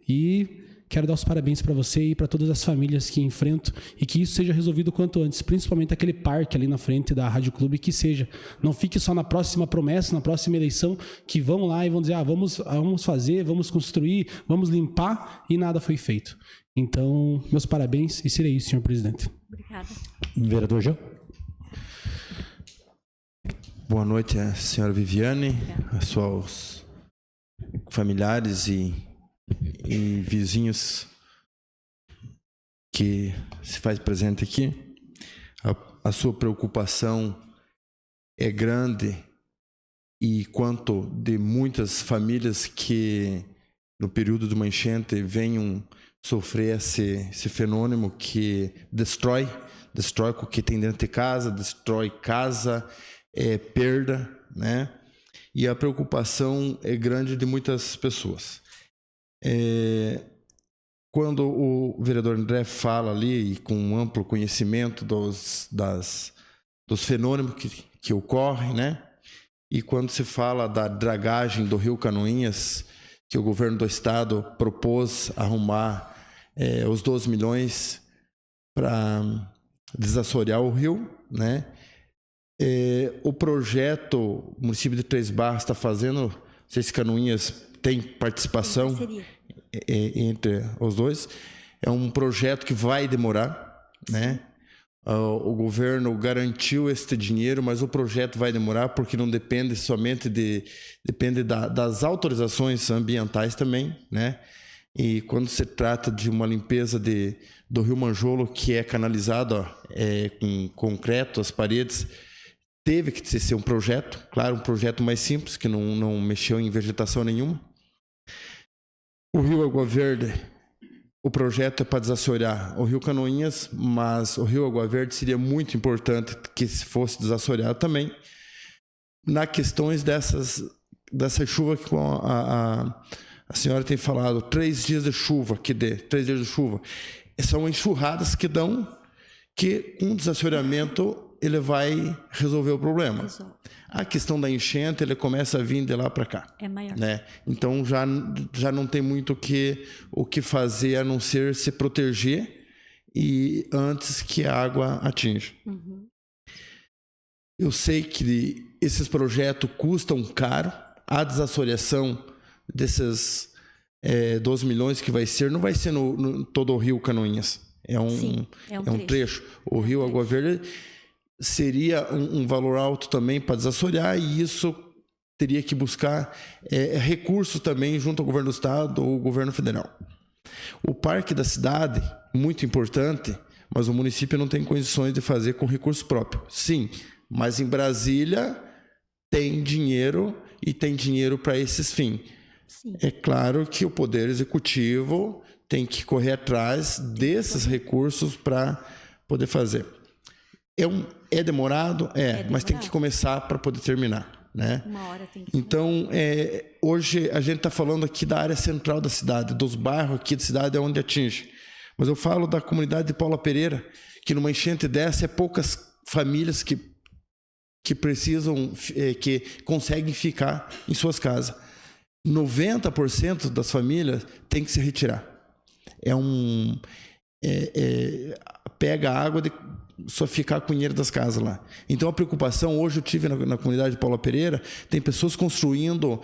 E quero dar os parabéns para você e para todas as famílias que enfrentam, e que isso seja resolvido quanto antes, principalmente aquele parque ali na frente da Rádio Clube, que seja. Não fique só na próxima promessa, na próxima eleição, que vão lá e vão dizer, vamos fazer, vamos construir, vamos limpar, e nada foi feito. Então, meus parabéns, e seria isso, senhor presidente. Obrigada. Vereador Gil? Boa noite, senhora Viviane, a seus familiares e vizinhos que se faz presente aqui. A sua preocupação é grande, e quanto de muitas famílias que no período de uma enchente venham sofrer esse fenômeno que destrói o que tem dentro de casa, destrói casa, perda, né? E a preocupação é grande de muitas pessoas. Quando o vereador André fala ali, e com um amplo conhecimento dos fenômenos que ocorrem, né? E quando se fala da dragagem do Rio Canoinhas, que o governo do estado propôs arrumar os 12 milhões para desassorear o rio, né? O projeto o município de Três Barras está fazendo, não sei se Canoinhas tem participação entre os dois. É um projeto que vai demorar, né? o governo garantiu este dinheiro, mas o projeto vai demorar porque não depende somente depende das autorizações ambientais também, né? E quando se trata de uma limpeza do Rio Manjolo, que é canalizado com concreto, as paredes, teve que ser um projeto, claro, um projeto mais simples, que não mexeu em vegetação nenhuma. O Rio Água Verde, o projeto é para desassorear o Rio Canoinhas, mas o Rio Água Verde seria muito importante que fosse desassoreado também, na questões dessa chuva que a senhora tem falado, 3 dias de chuva, 3 dias de chuva. São enxurradas que dão que com desassoreamento ele vai resolver o problema. Resolve. A questão da enchente, ele começa a vir de lá para cá. É maior. Né? Então já não tem muito o que fazer a não ser se proteger e antes que a água atinja. Uhum. Eu sei que esses projetos custam caro. A desassoreação desses 12 milhões que vai ser, não vai ser no todo o Rio Canoinhas. Sim, um trecho. O Rio Água Verde seria um valor alto também para desassorear, e isso teria que buscar recursos também junto ao governo do estado ou governo federal. O parque da cidade, muito importante, mas o município não tem condições de fazer com recurso próprio. Sim, mas em Brasília tem dinheiro e tem dinheiro para esses fins. Sim. É claro que o Poder Executivo tem que correr atrás desses recursos para poder fazer. É demorado? Mas tem que começar para poder terminar. Né? Uma hora tem que Então, hoje a gente está falando aqui da área central da cidade, dos bairros aqui da cidade é onde atinge. Mas eu falo da comunidade de Paula Pereira, que numa enchente dessa é poucas famílias que precisam, que conseguem ficar em suas casas. 90% das famílias tem que se retirar. Pega a água de só ficar com o dinheiro das casas lá. Então a preocupação, hoje eu tive na comunidade de Paula Pereira, tem pessoas construindo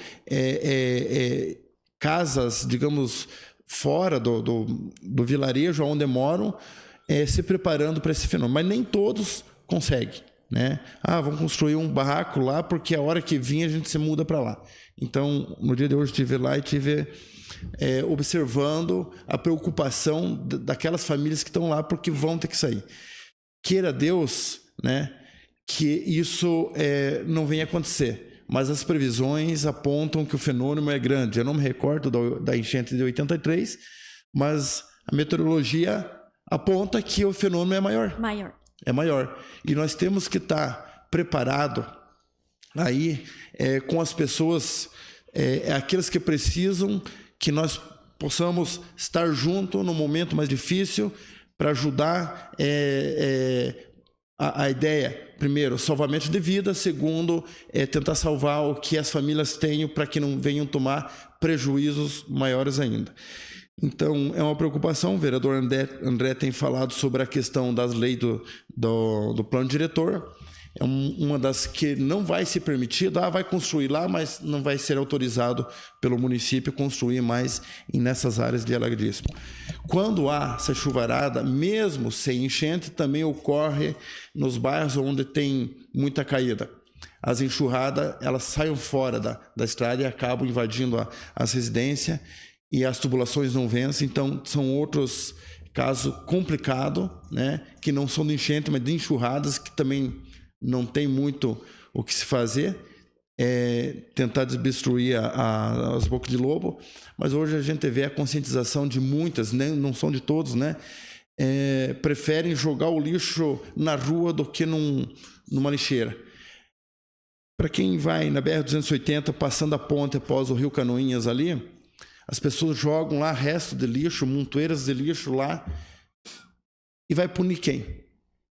casas, digamos, fora do vilarejo onde moram, se preparando para esse fenômeno. Mas nem todos conseguem. Né? Vamos construir um barraco lá porque a hora que vir a gente se muda para lá. Então, no dia de hoje, eu estive lá e estive observando a preocupação daquelas famílias que estão lá porque vão ter que sair. Queira Deus, né, que isso não venha acontecer, mas as previsões apontam que o fenômeno é grande. Eu não me recordo da enchente de 83, mas a meteorologia aponta que o fenômeno é maior. É maior. E nós temos que estar preparado aí com as pessoas, aqueles que precisam, que nós possamos estar junto no momento mais difícil para ajudar a ideia, primeiro, salvamento de vida, segundo, tentar salvar o que as famílias têm para que não venham tomar prejuízos maiores ainda. Então, é uma preocupação. O vereador André tem falado sobre a questão das leis do plano diretor. É uma das que não vai ser permitido. Vai construir lá, mas não vai ser autorizado pelo município construir mais nessas áreas de alagamento. Quando há essa chuvarada, mesmo sem enchente, também ocorre nos bairros onde tem muita caída. As enxurradas, elas saem fora da estrada e acabam invadindo as residências, e as tubulações não vencem. Então são outros casos complicados, né, que não são de enchente, mas de enxurradas, que também não tem muito o que se fazer, tentar desobstruir as bocas de lobo. Mas hoje a gente vê a conscientização de muitas, né, não são de todos, né, preferem jogar o lixo na rua do que numa lixeira. Para quem vai na BR-280, passando a ponte após o Rio Canoinhas ali, as pessoas jogam lá resto de lixo, montoeiras de lixo lá, e vai punir quem?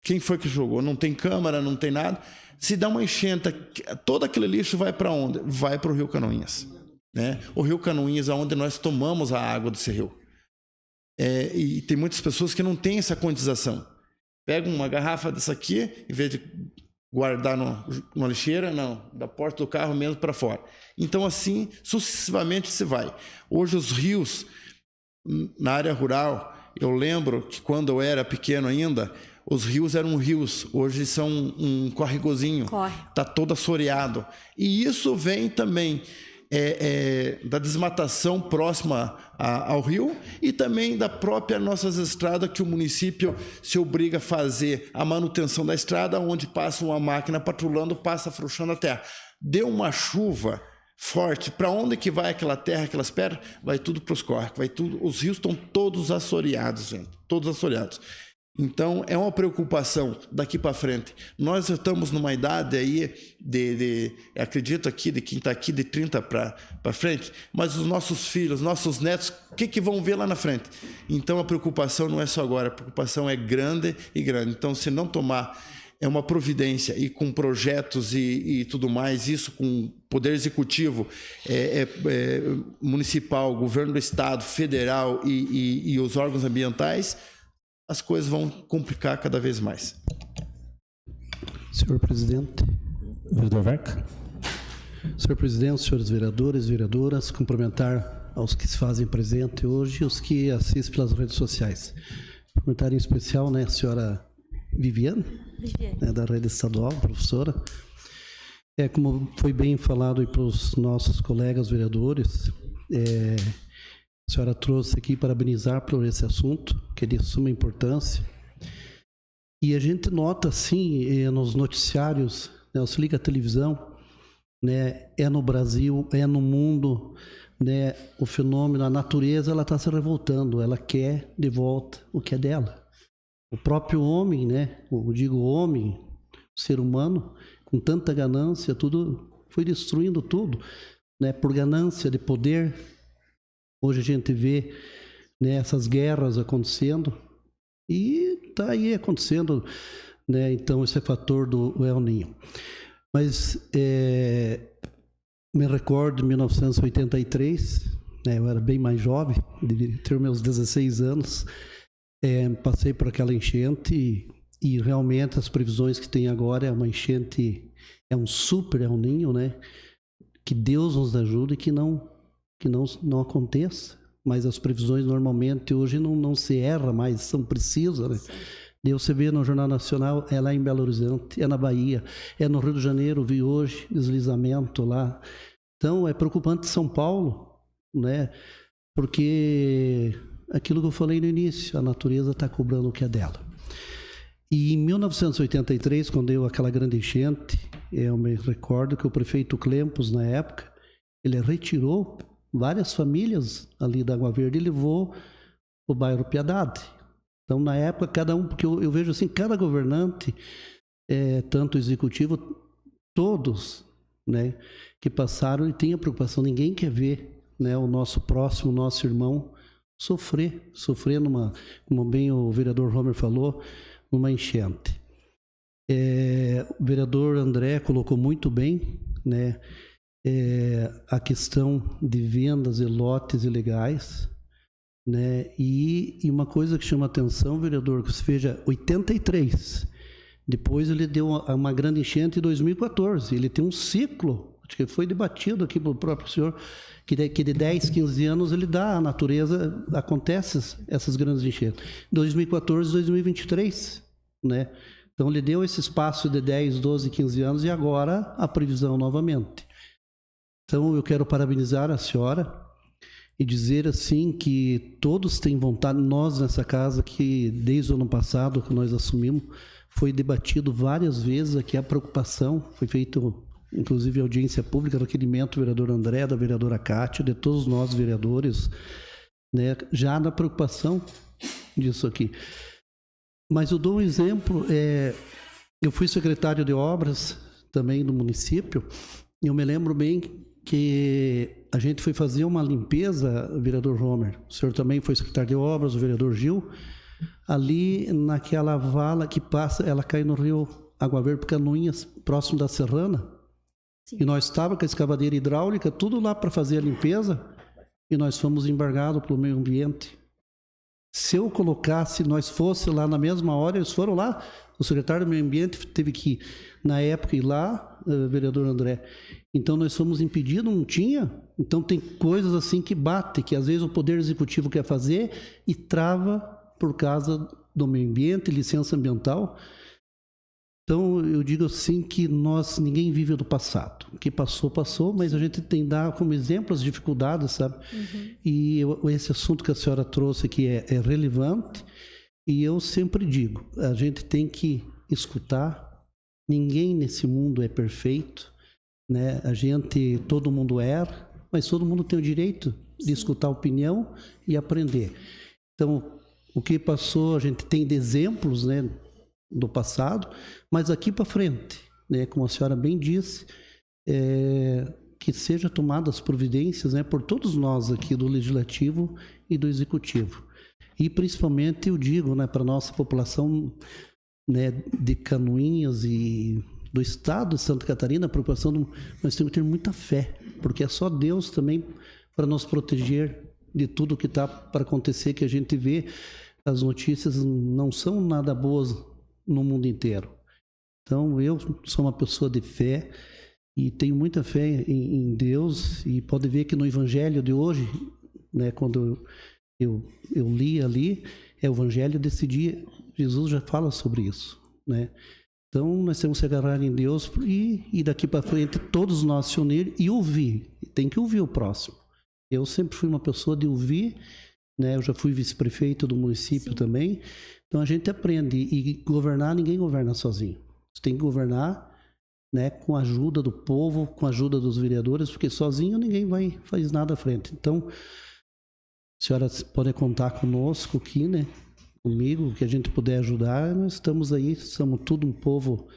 Quem foi que jogou? Não tem câmara, não tem nada. Se dá uma enchente, todo aquele lixo vai para onde? Vai para o Rio Canoinhas. Né? O Rio Canoinhas é onde nós tomamos a água desse rio. E tem muitas pessoas que não têm essa conscientização. Pegam uma garrafa dessa aqui, em vez de guardar numa lixeira, não, da porta do carro mesmo para fora. Então, assim, sucessivamente se vai. Hoje, os rios, na área rural, eu lembro que quando eu era pequeno ainda, os rios eram rios, hoje são um córregozinho, está todo assoreado. E isso vem também da desmatação próxima ao rio e também da própria nossas estradas, que o município se obriga a fazer a manutenção da estrada, onde passa uma máquina patrulhando, passa afrouxando a terra. Deu uma chuva forte, para onde que vai aquela terra, aquelas pedras? Vai tudo para os córregos, vai tudo. Os rios estão todos assoreados, gente, todos assoreados. Então, é uma preocupação daqui para frente. Nós estamos numa idade aí acredito aqui, de quem está aqui, de 30 para frente, mas os nossos filhos, nossos netos, o que vão ver lá na frente? Então, a preocupação não é só agora, a preocupação é grande e grande. Então, se não tomar uma providência e com projetos e tudo mais, isso com poder executivo, municipal, governo do estado, federal e os órgãos ambientais, as coisas vão complicar cada vez mais. Senhor presidente. Vereador Verca. Senhor presidente, senhores vereadores, vereadoras, cumprimentar aos que se fazem presente hoje e os que assistem pelas redes sociais. Cumprimentar em especial, né, a senhora Viviane, né, da rede estadual, professora. Como foi bem falado aí para os nossos colegas vereadores, a senhora trouxe aqui parabenizar por esse assunto, que é de suma importância. E a gente nota, assim, nos noticiários, né, se liga a televisão, né, no Brasil, no mundo, né, o fenômeno, a natureza, ela está se revoltando, ela quer de volta o que é dela. O próprio homem, né, eu digo homem, o ser humano, com tanta ganância, tudo foi destruindo tudo, né, por ganância de poder. Hoje a gente vê, né, essas guerras acontecendo e está aí acontecendo, né, então esse fator do El Niño. Mas me recordo de 1983, né, eu era bem mais jovem, deveria ter meus 16 anos, passei por aquela enchente e realmente as previsões que tem agora é uma enchente, é um super El Niño, né, que Deus nos ajude e que não aconteça, mas as previsões normalmente hoje não se erra mais, são precisas, né? Deus, você vê no Jornal Nacional, é lá em Belo Horizonte, é na Bahia, é no Rio de Janeiro, vi hoje deslizamento lá. Então é preocupante São Paulo, né? Porque aquilo que eu falei no início, a natureza está cobrando o que é dela. E em 1983, quando deu aquela grande enchente, eu me recordo que o prefeito Clempos, na época, ele retirou várias famílias ali da Água Verde e levou o bairro Piedade. Então, na época, cada um, porque eu vejo assim, cada governante, tanto executivo, todos, né, que passaram e tem a preocupação, ninguém quer ver, né, o nosso próximo, o nosso irmão sofrer numa, como bem o vereador Romer falou, numa enchente. O vereador André colocou muito bem, né, a questão de vendas e lotes ilegais, né? E uma coisa que chama atenção, vereador, que você veja, 83, depois ele deu uma grande enchente em 2014, ele tem um ciclo, acho que foi debatido aqui pelo próprio senhor, que de 10, 15 anos ele dá, a natureza, acontece essas grandes enchentes. 2014, 2023, né? Então ele deu esse espaço de 10, 12, 15 anos e agora a previsão novamente. Então, eu quero parabenizar a senhora e dizer assim que todos têm vontade, nós nessa casa, que desde o ano passado que nós assumimos, foi debatido várias vezes aqui a preocupação, foi feito inclusive audiência pública, requerimento do vereador André, da vereadora Cátia, de todos nós vereadores, né, já na preocupação disso aqui. Mas eu dou um exemplo, eu fui secretário de obras também do município, e eu me lembro bem que a gente foi fazer uma limpeza, vereador Romer, o senhor também foi secretário de obras, o vereador Gil, ali naquela vala que passa, ela cai no rio Água Verde, Canoinhas, próximo da Serrana. Sim. E nós estávamos com a escavadeira hidráulica, tudo lá para fazer a limpeza, e nós fomos embargados pelo meio ambiente. Se eu colocasse, nós fosse lá na mesma hora, eles foram lá, o secretário do meio ambiente teve que, na época, ir lá, vereador André. Então, nós fomos impedidos, não tinha. Então, tem coisas assim que batem, que às vezes o Poder Executivo quer fazer e trava por causa do meio ambiente, licença ambiental. Então, eu digo assim que ninguém vive do passado. O que passou, passou, mas a gente tem que dar como exemplo as dificuldades, sabe? E esse assunto que a senhora trouxe aqui é relevante, e eu sempre digo, a gente tem que escutar, ninguém nesse mundo é perfeito, né? Todo mundo erra, mas todo mundo tem o direito de escutar a opinião e aprender. Então, o que passou, a gente tem de exemplos, né, do passado, mas aqui para frente, né, como a senhora bem disse, que sejam tomadas providências, né, por todos nós aqui do Legislativo e do Executivo. E principalmente, eu digo, né, para a nossa população, né, de Canoinhas e do estado de Santa Catarina, nós temos que ter muita fé, porque é só Deus também para nos proteger de tudo que está para acontecer, que a gente vê. As notícias não são nada boas no mundo inteiro. Então, eu sou uma pessoa de fé e tenho muita fé em Deus, e pode ver que no Evangelho de hoje, né, quando eu li ali, é o Evangelho desse dia, Jesus já fala sobre isso, né? Então, nós temos que se agarrar em Deus e daqui para frente todos nós se unir e ouvir. Tem que ouvir o próximo. Eu sempre fui uma pessoa de ouvir, né? Eu já fui vice-prefeito do município também. Então, a gente aprende. E governar, ninguém governa sozinho. Você tem que governar, né, com a ajuda do povo, com a ajuda dos vereadores, porque sozinho ninguém faz nada à frente. Então, a senhora pode contar conosco aqui, né? Comigo, que a gente puder ajudar, nós estamos aí, somos tudo um povo,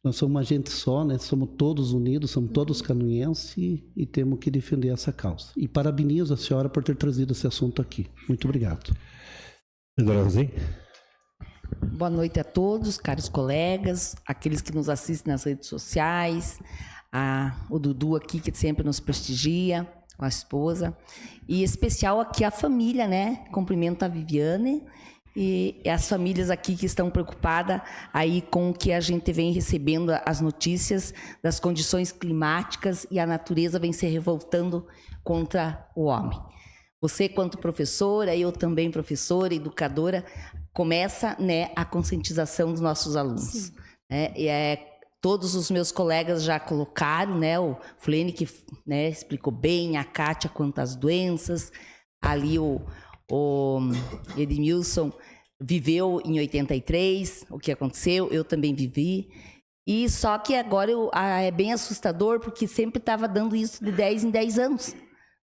nós somos uma gente só, né? Somos todos unidos, somos todos canoinhenses e temos que defender essa causa. E parabenizo a senhora por ter trazido esse assunto aqui. Muito obrigado. Vereadora Rosi. Boa noite a todos, caros colegas, aqueles que nos assistem nas redes sociais, o Dudu aqui que sempre nos prestigia, com a esposa, e em especial aqui a família, né? Cumprimento a Viviane e as famílias aqui que estão preocupadas aí com o que a gente vem recebendo as notícias das condições climáticas, e a natureza vem se revoltando contra o homem. Você, quanto professora, eu também professora, educadora, começa, né, a conscientização dos nossos alunos. Né? Todos os meus colegas já colocaram, né, o Flene que, né, explicou bem, a Kátia quantas doenças, ali o Edmilson viveu em 83, o que aconteceu, eu também vivi, e só que agora é bem assustador, porque sempre estava dando isso de 10 em 10 anos,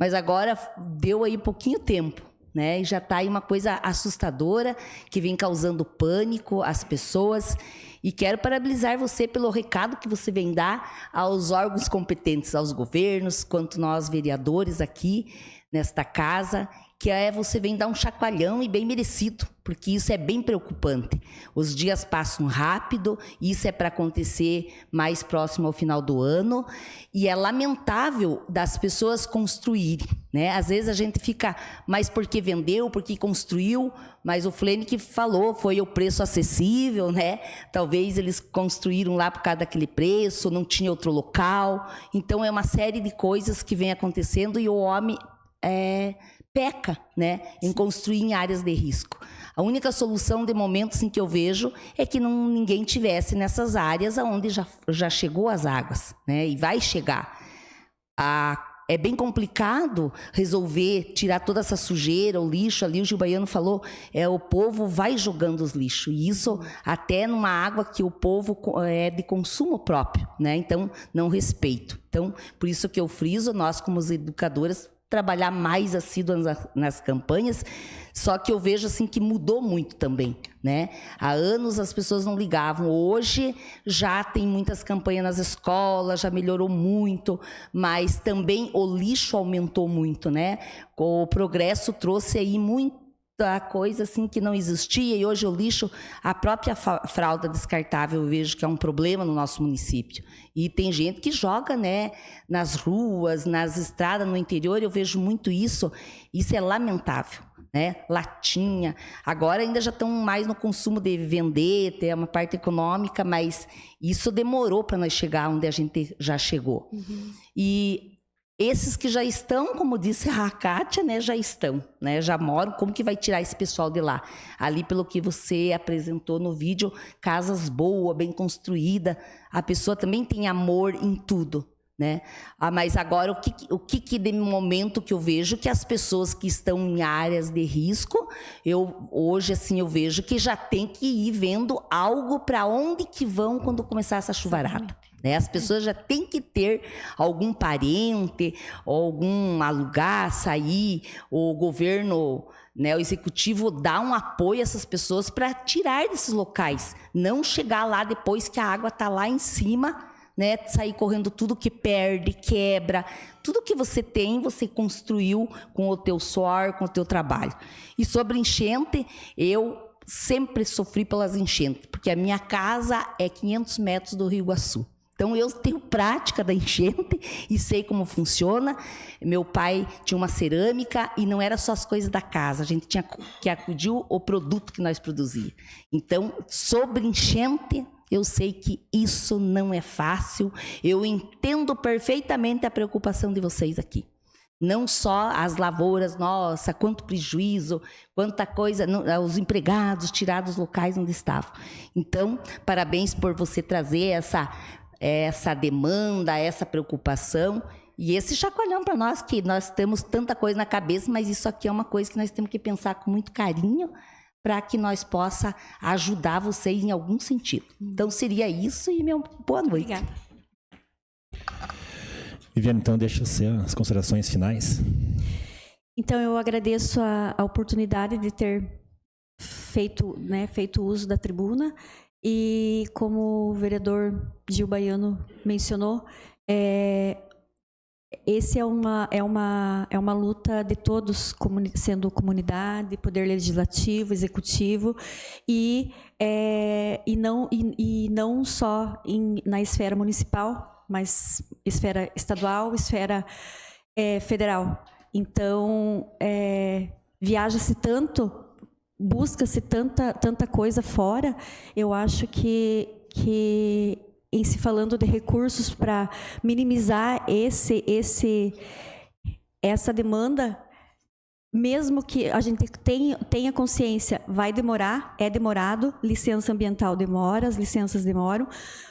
mas agora deu aí pouquinho tempo, né, e já está aí uma coisa assustadora, que vem causando pânico às pessoas. E quero parabenizar você pelo recado que você vem dar aos órgãos competentes, aos governos, quanto nós vereadores aqui nesta casa, que você vem dar um chacoalhão e bem merecido, porque isso é bem preocupante. Os dias passam rápido, isso é para acontecer mais próximo ao final do ano, e é lamentável das pessoas construírem, né? Às vezes a gente fica, mas porque vendeu, porque construiu, mas o Flene que falou, foi o preço acessível, né? Talvez eles construíram lá por causa daquele preço, não tinha outro local. Então é uma série de coisas que vem acontecendo, e o homem peca, né, em construir em áreas de risco. A única solução de momento assim, que eu vejo é que ninguém tivesse nessas áreas onde já chegou as águas, né, e vai chegar. É bem complicado resolver tirar toda essa sujeira, o lixo ali, o Gil Baiano falou, o povo vai jogando os lixos, e isso até numa água que o povo é de consumo próprio, né? Então, não respeito. Então, por isso que eu friso, nós como educadoras, trabalhar mais assíduas nas campanhas, só que eu vejo assim que mudou muito também, né? Há anos as pessoas não ligavam, hoje já tem muitas campanhas nas escolas, já melhorou muito, mas também o lixo aumentou muito, né? O progresso trouxe aí muita coisa assim que não existia, e hoje o lixo, a própria fralda descartável, eu vejo que é um problema no nosso município. E tem gente que joga, né, nas ruas, nas estradas, no interior, eu vejo muito isso é lamentável, né? Latinha, agora ainda já estão mais no consumo de vender, ter uma parte econômica, mas isso demorou para nós chegar onde a gente já chegou. E Esses que já estão, como disse a Kátia, né, já estão, né, já moram. Como que vai tirar esse pessoal de lá? Ali, pelo que você apresentou no vídeo, casas boas, bem construídas, a pessoa também tem amor em tudo, né? Mas agora, o que de momento que eu vejo que as pessoas que estão em áreas de risco, hoje assim eu vejo que já tem que ir vendo algo para onde que vão quando começar essa chuvarada. Né? As pessoas já têm que ter algum parente, algum alugar, sair, o governo, né, o executivo dá um apoio a essas pessoas para tirar desses locais, não chegar lá depois que a água está lá em cima, né, sair correndo tudo que perde, quebra, tudo que você tem, você construiu com o teu suor, com o teu trabalho. E sobre enchente, eu sempre sofri pelas enchentes, porque a minha casa é 500 metros do Rio Iguaçu. Então, eu tenho prática da enchente e sei como funciona. Meu pai tinha uma cerâmica e não era só as coisas da casa. A gente tinha que acudir o produto que nós produzíamos. Então, sobre enchente, eu sei que isso não é fácil. Eu entendo perfeitamente a preocupação de vocês aqui. Não só as lavouras, nossa, quanto prejuízo, quanta coisa, os empregados tirados dos locais onde estavam. Então, parabéns por você trazer essa demanda, essa preocupação e esse chacoalhão para nós, que nós temos tanta coisa na cabeça, mas isso aqui é uma coisa que nós temos que pensar com muito carinho para que nós possa ajudar vocês em algum sentido. Então, seria isso e meu boa noite. Obrigada. Viviane, então, deixa você as considerações finais. Então, eu agradeço a oportunidade de ter feito uso da tribuna. E como o vereador Gil Baiano mencionou, esse é uma luta de todos, sendo comunidade, poder legislativo, executivo, e não só na esfera municipal, mas esfera estadual, esfera federal. Então, viaja-se tanto, busca-se tanta coisa fora. Eu acho que em se falando de recursos para minimizar essa demanda, mesmo que a gente tenha consciência, vai demorar, é demorado, licença ambiental demora, as licenças demoram,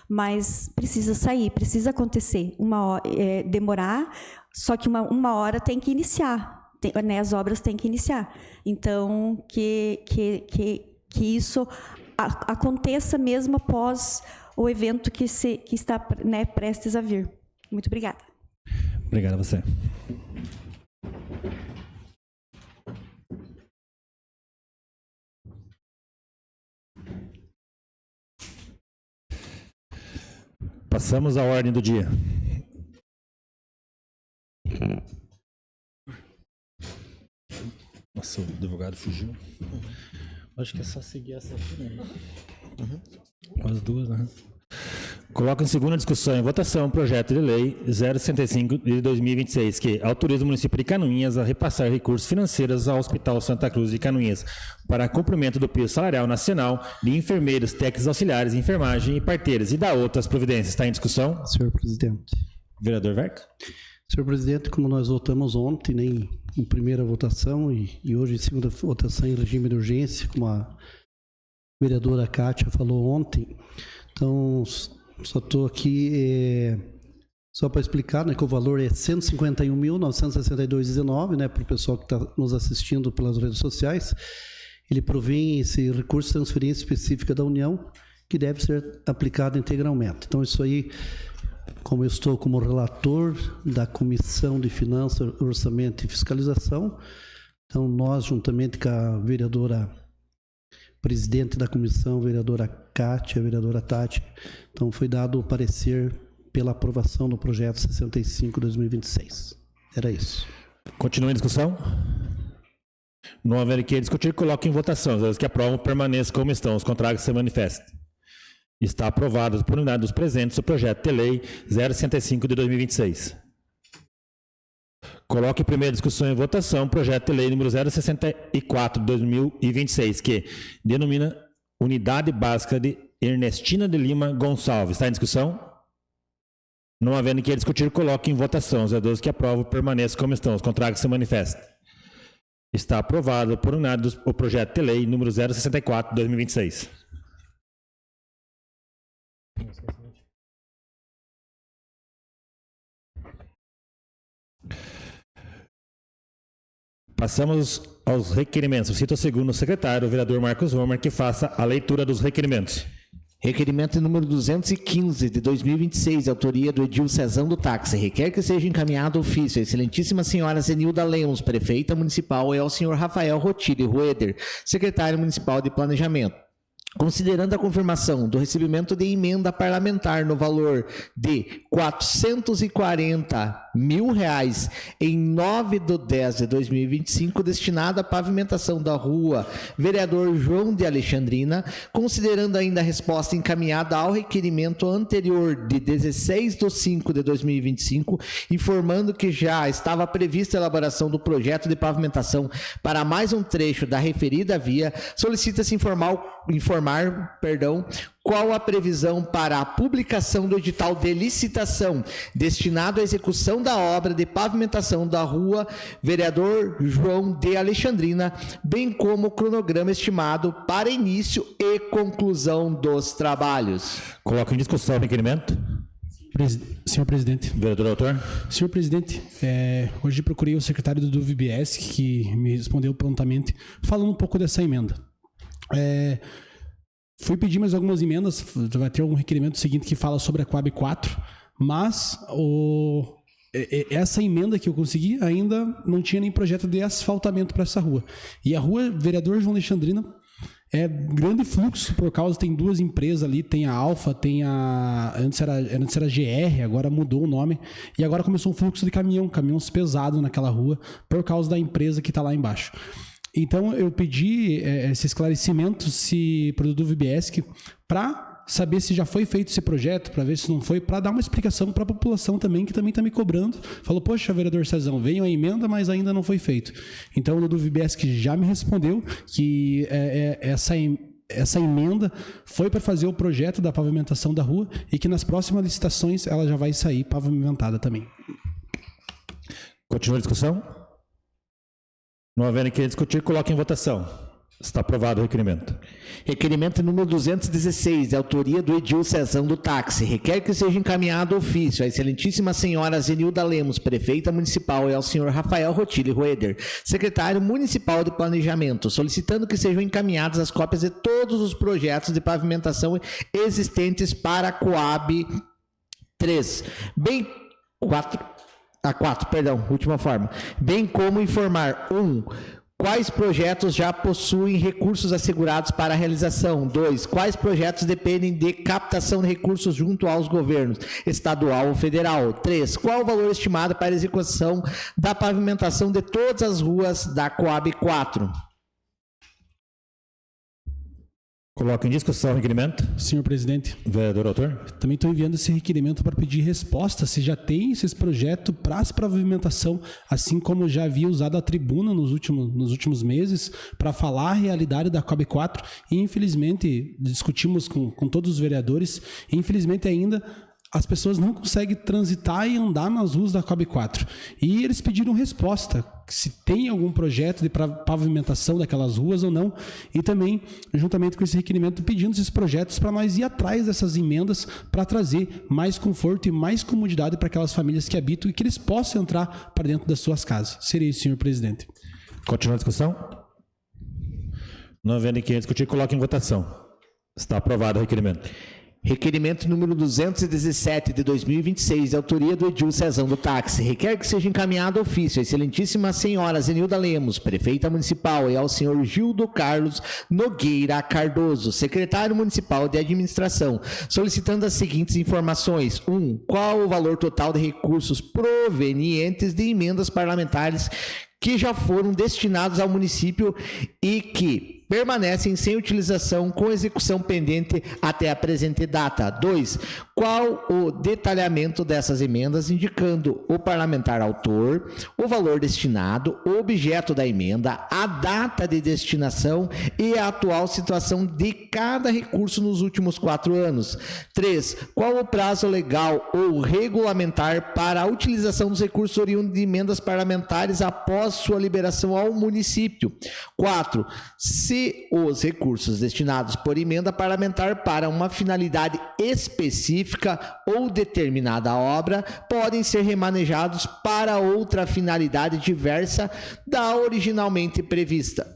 mas precisa sair, precisa acontecer. Demorar, só que uma hora tem que iniciar. As obras têm que iniciar. Então, que isso aconteça mesmo após o evento que está, né, prestes a vir. Muito obrigada. Obrigado a você. Passamos à ordem do dia. Nossa, o advogado fugiu. Acho que é só seguir essa aqui, né? As duas, né? Coloca em segunda discussão e votação o projeto de lei 065 de 2026, que autoriza o município de Canoinhas a repassar recursos financeiros ao Hospital Santa Cruz de Canoinhas para cumprimento do piso salarial nacional de enfermeiros, técnicos auxiliares, enfermagem e parteiras e da outras providências. Está em discussão? Senhor presidente. Vereador Verca. Senhor presidente, como nós votamos ontem, né, em primeira votação e hoje em segunda votação em regime de urgência, como a vereadora Kátia falou ontem, então só estou aqui só para explicar, né, que o valor é R$ 151.962,19, né, para o pessoal que está nos assistindo pelas redes sociais. Ele provém esse recurso de transferência específica da União, que deve ser aplicado integralmente. Então, isso aí, como eu estou como relator da Comissão de Finanças, Orçamento e Fiscalização, então nós, juntamente com a vereadora presidente da comissão, vereadora Kátia, vereadora Tati, então foi dado o parecer pela aprovação do projeto 65/2026. Era isso. Continua em discussão? Não haver que discutir, coloque em votação. Os que aprovam permaneçam como estão, os contrários se manifestem. Está aprovado por unidade dos presentes o projeto de lei 065 de 2026. Coloque em primeira discussão e votação o projeto de lei número 064 de 2026, que denomina Unidade Básica de Ernestina de Lima Gonçalves. Está em discussão? Não havendo que discutir, coloque em votação. Os vereadores que aprovam permaneçam como estão. Os contrários se manifestem. Está aprovado por unanimidade o projeto de lei número 064 de 2026. Passamos aos requerimentos. Eu cito o segundo secretário, o vereador Marcos Romer, que faça a leitura dos requerimentos. Requerimento número 215 de 2026, autoria do Edil Cezão do Táxi. Requer que seja encaminhado ofício à excelentíssima senhora Zenilda Lemos, prefeita municipal, e ao senhor Rafael Rotile Rueder, secretário municipal de planejamento. Considerando a confirmação do recebimento de emenda parlamentar no valor de R$ 440 mil em 9/10/2025, destinada à pavimentação da rua Vereador João de Alexandrina, considerando ainda a resposta encaminhada ao requerimento anterior de 16/5/2025, informando que já estava prevista a elaboração do projeto de pavimentação para mais um trecho da referida via, solicita-se informar qual a previsão para a publicação do edital de licitação destinado à execução da obra de pavimentação da rua Vereador João de Alexandrina, bem como o cronograma estimado para início e conclusão dos trabalhos. Coloco em discussão o requerimento. Senhor presidente. Vereador autor. Senhor presidente, hoje procurei o secretário do VBS, que me respondeu prontamente, falando um pouco dessa emenda. Fui pedir mais algumas emendas, vai ter algum requerimento seguinte que fala sobre a Coab 4, mas essa emenda que eu consegui ainda não tinha nem projeto de asfaltamento para essa rua. E a rua Vereador João Alexandrina é grande fluxo, por causa, tem duas empresas ali, tem a Alfa, tem a... Antes era GR, agora mudou o nome, e agora começou um fluxo de caminhões pesados naquela rua, por causa da empresa que está lá embaixo. Então, eu pedi esse esclarecimento para o VBS para saber se já foi feito esse projeto, para ver se não foi, para dar uma explicação para a população também, que também está me cobrando. Falou, poxa, vereador Cezão, veio a emenda, mas ainda não foi feito. Então, o do VBS já me respondeu que essa emenda foi para fazer o projeto da pavimentação da rua e que nas próximas licitações ela já vai sair pavimentada também. Continua a discussão? Não havendo que discutir, coloque em votação. Está aprovado o requerimento. Requerimento número 216, de autoria do Edil Cezão do Táxi. Requer que seja encaminhado ofício à excelentíssima senhora Zenilda Lemos, prefeita municipal, e ao senhor Rafael Rotile Rueder, secretário municipal de planejamento, solicitando que sejam encaminhadas as cópias de todos os projetos de pavimentação existentes para a Coab 3, última forma. Bem como informar: 1. Quais projetos já possuem recursos assegurados para a realização? 2. Quais projetos dependem de captação de recursos junto aos governos estadual ou federal? 3. Qual o valor estimado para a execução da pavimentação de todas as ruas da Coab 4? Coloco em discussão o requerimento. Senhor presidente. Vereador autor. Também estou enviando esse requerimento para pedir resposta se já tem esses projetos para as pavimentação, assim como já havia usado a tribuna nos últimos meses para falar a realidade da Coab 4 e infelizmente discutimos com todos os vereadores e infelizmente ainda as pessoas não conseguem transitar e andar nas ruas da Coab 4. E eles pediram resposta, se tem algum projeto de pavimentação daquelas ruas ou não. E também, juntamente com esse requerimento, pedindo esses projetos para nós ir atrás dessas emendas para trazer mais conforto e mais comodidade para aquelas famílias que habitam e que eles possam entrar para dentro das suas casas. Seria isso, senhor presidente. Continua a discussão? Não havendo que discutir, coloque em votação. Está aprovado o requerimento. Requerimento número 217 de 2026, de autoria do Edil Cezão do Táxi. Requer que seja encaminhado ofício à excelentíssima senhora Zenilda Lemos, prefeita municipal, e ao senhor Gildo Carlos Nogueira Cardoso, secretário municipal de administração, solicitando as seguintes informações: 1. Qual o valor total de recursos provenientes de emendas parlamentares que já foram destinados ao município e que permanecem sem utilização com execução pendente até a presente data. 2. Qual o detalhamento dessas emendas, indicando o parlamentar autor, o valor destinado, o objeto da emenda, a data de destinação e a atual situação de cada recurso nos últimos 4 anos. 3. Qual o prazo legal ou regulamentar para a utilização dos recursos oriundos de emendas parlamentares após sua liberação ao município. 4. Se os recursos destinados por emenda parlamentar para uma finalidade específica ou determinada obra podem ser remanejados para outra finalidade diversa da originalmente prevista.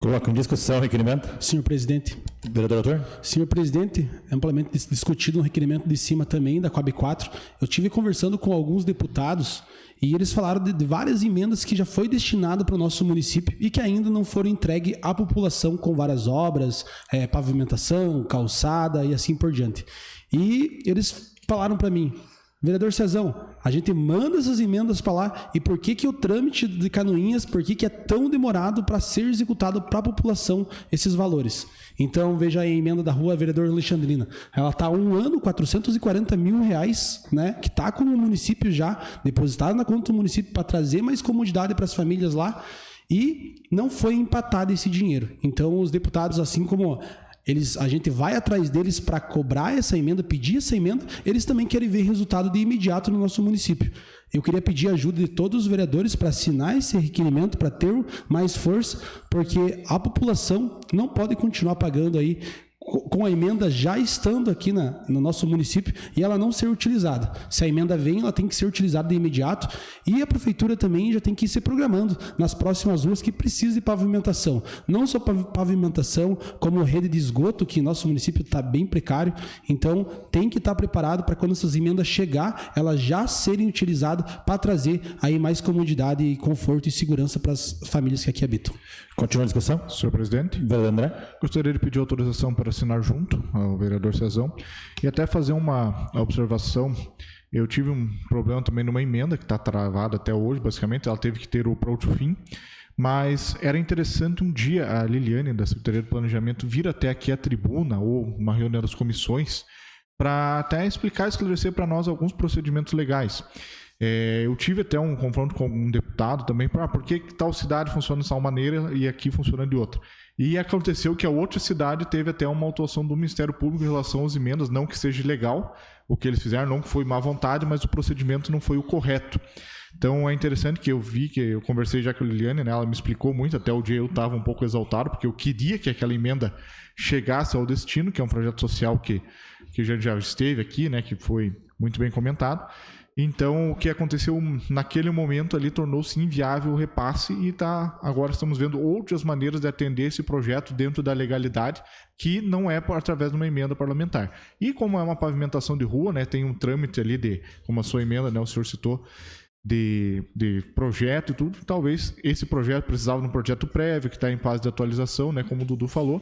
Coloca em discussão o requerimento. Senhor presidente. Vereador doutor. Senhor presidente, amplamente discutido no requerimento de cima também, da Coab 4, eu tive conversando com alguns deputados e eles falaram de várias emendas que já foi destinado para o nosso município e que ainda não foram entregues à população com várias obras, pavimentação, calçada e assim por diante. E eles falaram para mim: vereador Cezão, a gente manda essas emendas para lá e por que o trâmite de Canoinhas, por que é tão demorado para ser executado para a população esses valores? Então, veja aí a emenda da rua Vereador Alexandrina. Ela está há 1 ano, 440 mil reais, né, que está com o município já, depositado na conta do município para trazer mais comodidade para as famílias lá e não foi empatado esse dinheiro. Então, os deputados, assim como a gente vai atrás deles para cobrar essa emenda, pedir essa emenda, eles também querem ver resultado de imediato no nosso município. Eu queria pedir a ajuda de todos os vereadores para assinar esse requerimento, para ter mais força, porque a população não pode continuar pagando aí com a emenda já estando aqui no nosso município e ela não ser utilizada. Se a emenda vem, ela tem que ser utilizada de imediato e a prefeitura também já tem que ir se programando nas próximas ruas que precisam de pavimentação. Não só pavimentação, como rede de esgoto, que nosso município está bem precário. Então, tem que estar preparado para quando essas emendas chegar, elas já serem utilizadas para trazer aí mais comodidade, conforto e segurança para as famílias que aqui habitam. Continua a discussão. Senhor presidente. Vereador André. Gostaria de pedir autorização para assinar junto ao vereador Cezão e até fazer uma observação. Eu tive um problema também numa emenda que está travada até hoje, basicamente, ela teve que ter o pronto fim, mas era interessante um dia a Liliane, da Secretaria de Planejamento, vir até aqui à tribuna ou uma reunião das comissões para até explicar e esclarecer para nós alguns procedimentos legais. Eu tive até um confronto com um deputado também, por que tal cidade funciona de tal maneira e aqui funciona de outra. E aconteceu que a outra cidade teve até uma autuação do Ministério Público em relação às emendas, não que seja ilegal o que eles fizeram, não que foi má vontade, mas o procedimento não foi o correto. Então é interessante que eu vi, que eu conversei já com a Liliane, né, ela me explicou muito, até o dia eu estava um pouco exaltado, porque eu queria que aquela emenda chegasse ao destino, que é um projeto social que já esteve aqui, né, que foi muito bem comentado. Então, o que aconteceu naquele momento ali tornou-se inviável o repasse e agora estamos vendo outras maneiras de atender esse projeto dentro da legalidade, que não é através de uma emenda parlamentar. E como é uma pavimentação de rua, né, tem um trâmite ali como a sua emenda, né, o senhor citou, de projeto e tudo, talvez esse projeto precisava de um projeto prévio, que está em fase de atualização, né, como o Dudu falou.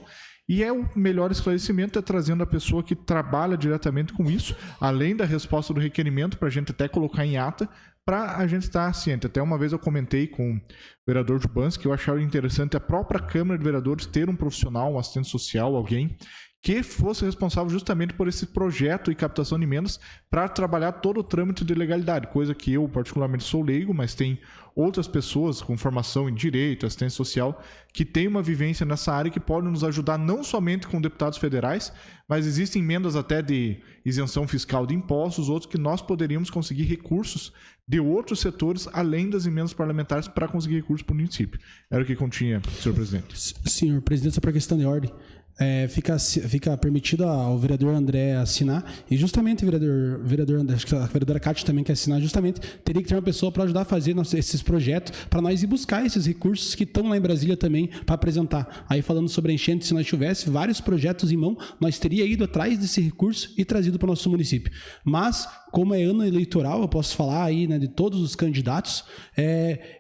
E o melhor esclarecimento é trazendo a pessoa que trabalha diretamente com isso, além da resposta do requerimento, para a gente até colocar em ata, para a gente estar ciente. Até uma vez eu comentei com o vereador Jubans que eu achava interessante a própria Câmara de Vereadores ter um profissional, um assistente social, alguém que fosse responsável justamente por esse projeto e captação de emendas para trabalhar todo o trâmite de legalidade, coisa que eu particularmente sou leigo, mas tem outras pessoas com formação em direito, assistência social, que têm uma vivência nessa área que podem nos ajudar não somente com deputados federais, mas existem emendas até de isenção fiscal de impostos, outros que nós poderíamos conseguir recursos de outros setores, além das emendas parlamentares, para conseguir recursos para o município. Era o que continha, senhor presidente. Senhor presidente, só para questão de ordem. Fica permitido ao vereador André assinar, e justamente vereador André, acho que a vereadora Cátia também quer assinar, justamente teria que ter uma pessoa para ajudar a fazer esses projetos, para nós ir buscar esses recursos que estão lá em Brasília também para apresentar. Aí falando sobre a enchente, se nós tivesse vários projetos em mão, nós teria ido atrás desse recurso e trazido para o nosso município. Mas, como é ano eleitoral, eu posso falar aí, né, de todos os candidatos,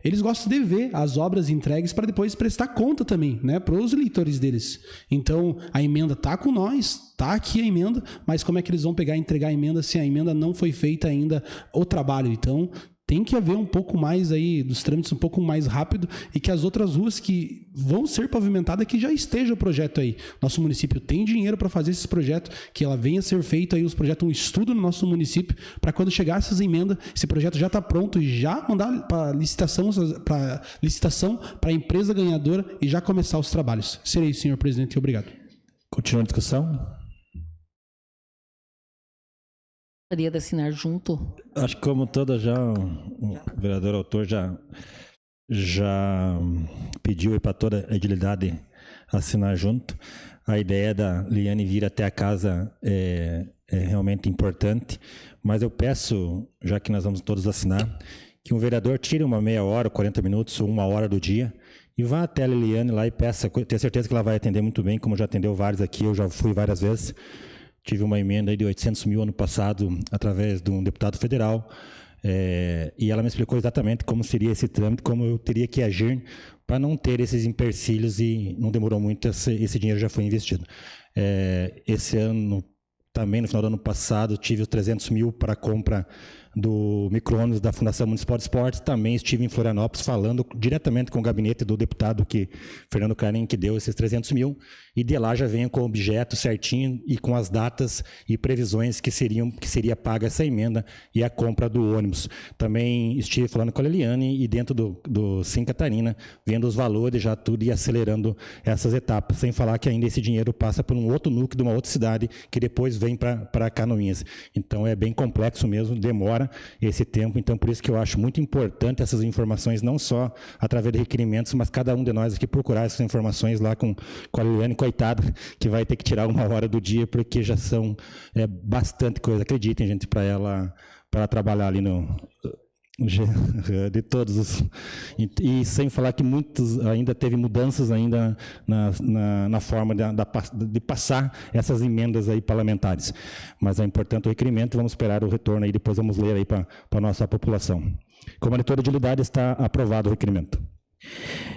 eles gostam de ver as obras entregues para depois prestar conta também, né, para os eleitores deles. Então, a emenda está com nós, está aqui a emenda, mas como é que eles vão pegar e entregar a emenda se a emenda não foi feita ainda o trabalho? Então, tem que haver um pouco mais aí dos trâmites, um pouco mais rápido, e que as outras ruas que vão ser pavimentadas, que já esteja o projeto aí. Nosso município tem dinheiro para fazer esses projetos, que ela venha a ser feito aí os projetos, um estudo no nosso município, para quando chegar essas emendas, esse projeto já está pronto e já mandar para licitação para a empresa ganhadora e já começar os trabalhos. Serei isso, senhor presidente, obrigado. Continua a discussão? Gostaria de assinar junto. Acho que como toda já o vereador autor já pediu para toda a edilidade assinar junto. A ideia da Liane vir até a casa é realmente importante, mas eu peço, já que nós vamos todos assinar, que um vereador tire uma meia hora, 40 minutos ou uma hora do dia e vá até a Liliane lá e peça. Tenho certeza que ela vai atender muito bem, como já atendeu vários aqui, eu já fui várias vezes. Tive uma emenda aí de 800 mil ano passado, através de um deputado federal, e ela me explicou exatamente como seria esse trâmite, como eu teria que agir para não ter esses empecilhos, e não demorou muito, esse dinheiro já foi investido. Esse ano, também no final do ano passado, tive os 300 mil para a compra do micro-ônibus da Fundação Municipal de Esportes. Também estive em Florianópolis falando diretamente com o gabinete do deputado Fernando Carim, que deu esses 300 mil, e de lá já venho com o objeto certinho e com as datas e previsões que seria paga essa emenda e a compra do ônibus. Também estive falando com a Liliane e dentro do Sim Catarina, vendo os valores já tudo e acelerando essas etapas, sem falar que ainda esse dinheiro passa por um outro núcleo de uma outra cidade que depois vem para Canoinhas. Então é bem complexo mesmo, demora esse tempo, então por isso que eu acho muito importante essas informações, não só através de requerimentos, mas cada um de nós aqui procurar essas informações lá com a Liliane, coitada, que vai ter que tirar uma hora do dia, porque já são bastante coisa, acreditem, gente, para ela trabalhar ali de todos os... E sem falar que muitos ainda teve mudanças ainda na forma de passar essas emendas aí parlamentares. Mas é importante o requerimento, vamos esperar o retorno aí, depois vamos ler aí para a nossa população. Como a leitura de utilidade, está aprovado o requerimento.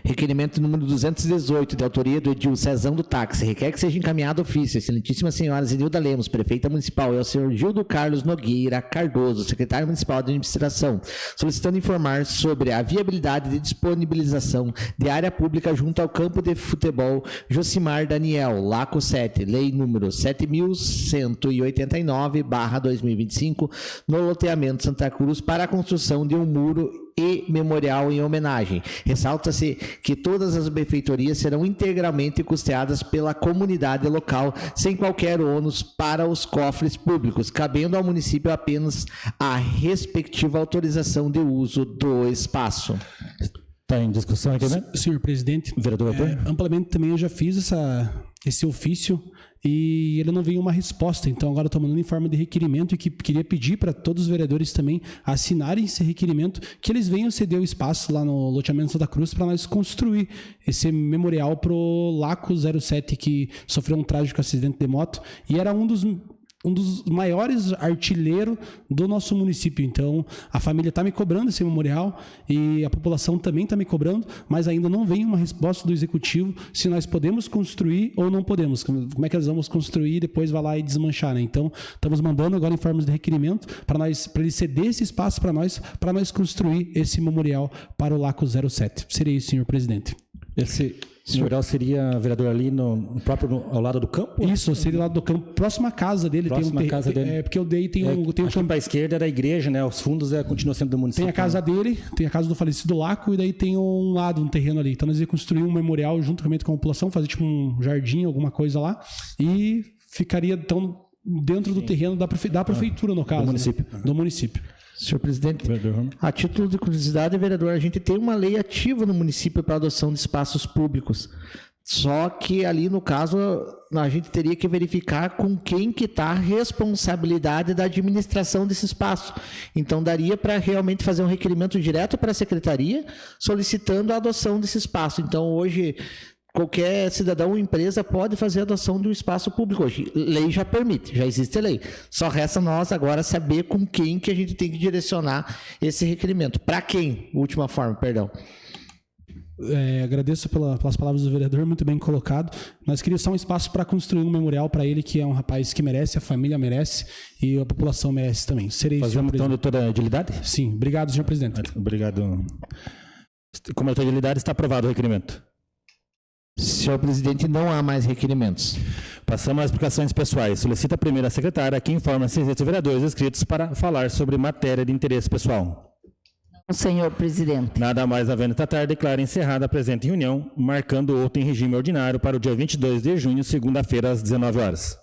Requerimento número 218, de autoria do Edil Cezão do Táxi. Requer que seja encaminhado ofício, excelentíssima senhora Zenilda Lemos, prefeita municipal, e ao senhor Gildo Carlos Nogueira Cardoso, secretário municipal de administração, solicitando informar sobre a viabilidade de disponibilização de área pública junto ao campo de futebol Josimar Daniel, Laco 7, lei número 7.189/2025, no loteamento Santa Cruz, para a construção de um muro e memorial em homenagem. Ressalta-se que todas as benfeitorias serão integralmente custeadas pela comunidade local, sem qualquer ônus para os cofres públicos, cabendo ao município apenas a respectiva autorização de uso do espaço. Está em discussão aqui, né? Senhor presidente, Vereador Autor? amplamente também eu já fiz esse ofício e ele não veio uma resposta, então agora eu estou mandando em forma de requerimento e que queria pedir para todos os vereadores também assinarem esse requerimento, que eles venham ceder o espaço lá no loteamento Santa Cruz para nós construir esse memorial pro Laco 07, que sofreu um trágico acidente de moto e era um dos maiores artilheiros do nosso município. Então, a família está me cobrando esse memorial e a população também está me cobrando, mas ainda não vem uma resposta do executivo se nós podemos construir ou não podemos. Como é que nós vamos construir e depois vai lá e desmanchar, né? Então, estamos mandando agora em formas de requerimento para ele ceder esse espaço para nós construir esse memorial para o Laco 07. Seria isso, senhor presidente. Esse memorial seria, vereador, ali ao lado do campo? Isso, seria lá do campo, próxima à casa dele. Casa dele. Porque eu dei, tem um campo. Para a esquerda era a igreja, né? Os fundos continuam sendo do município. Tem a casa dele, tem a casa do falecido Laco, e daí tem um terreno ali. Então nós ia construir um memorial juntamente com a população, fazer tipo um jardim, alguma coisa lá, e ficaria então dentro do terreno da prefeitura, no caso. Do município. Senhor presidente, a título de curiosidade, vereador, a gente tem uma lei ativa no município para adoção de espaços públicos. Só que ali, no caso, a gente teria que verificar com quem que está a responsabilidade da administração desse espaço. Então, daria para realmente fazer um requerimento direto para a secretaria, solicitando a adoção desse espaço. Então, hoje, qualquer cidadão ou empresa pode fazer a adoção de um espaço público hoje. Lei já permite, já existe lei. Só resta nós agora saber com quem que a gente tem que direcionar esse requerimento. Para quem? Última forma, perdão. Agradeço pelas palavras do vereador, muito bem colocado. Nós queríamos só um espaço para construir um memorial para ele, que é um rapaz que merece, a família merece e a população merece também. Fazemos então, doutora Edilidade? Sim, obrigado, senhor presidente. Obrigado. Como doutora Edilidade, está aprovado o requerimento. Senhor presidente, não há mais requerimentos. Passamos às explicações pessoais. Solicita a primeira secretária que informa se existem vereadores inscritos para falar sobre matéria de interesse pessoal. Senhor presidente. Nada mais havendo tratar, declara encerrada a presente reunião, marcando outra em regime ordinário para o dia 22 de junho, segunda-feira, às 19 horas.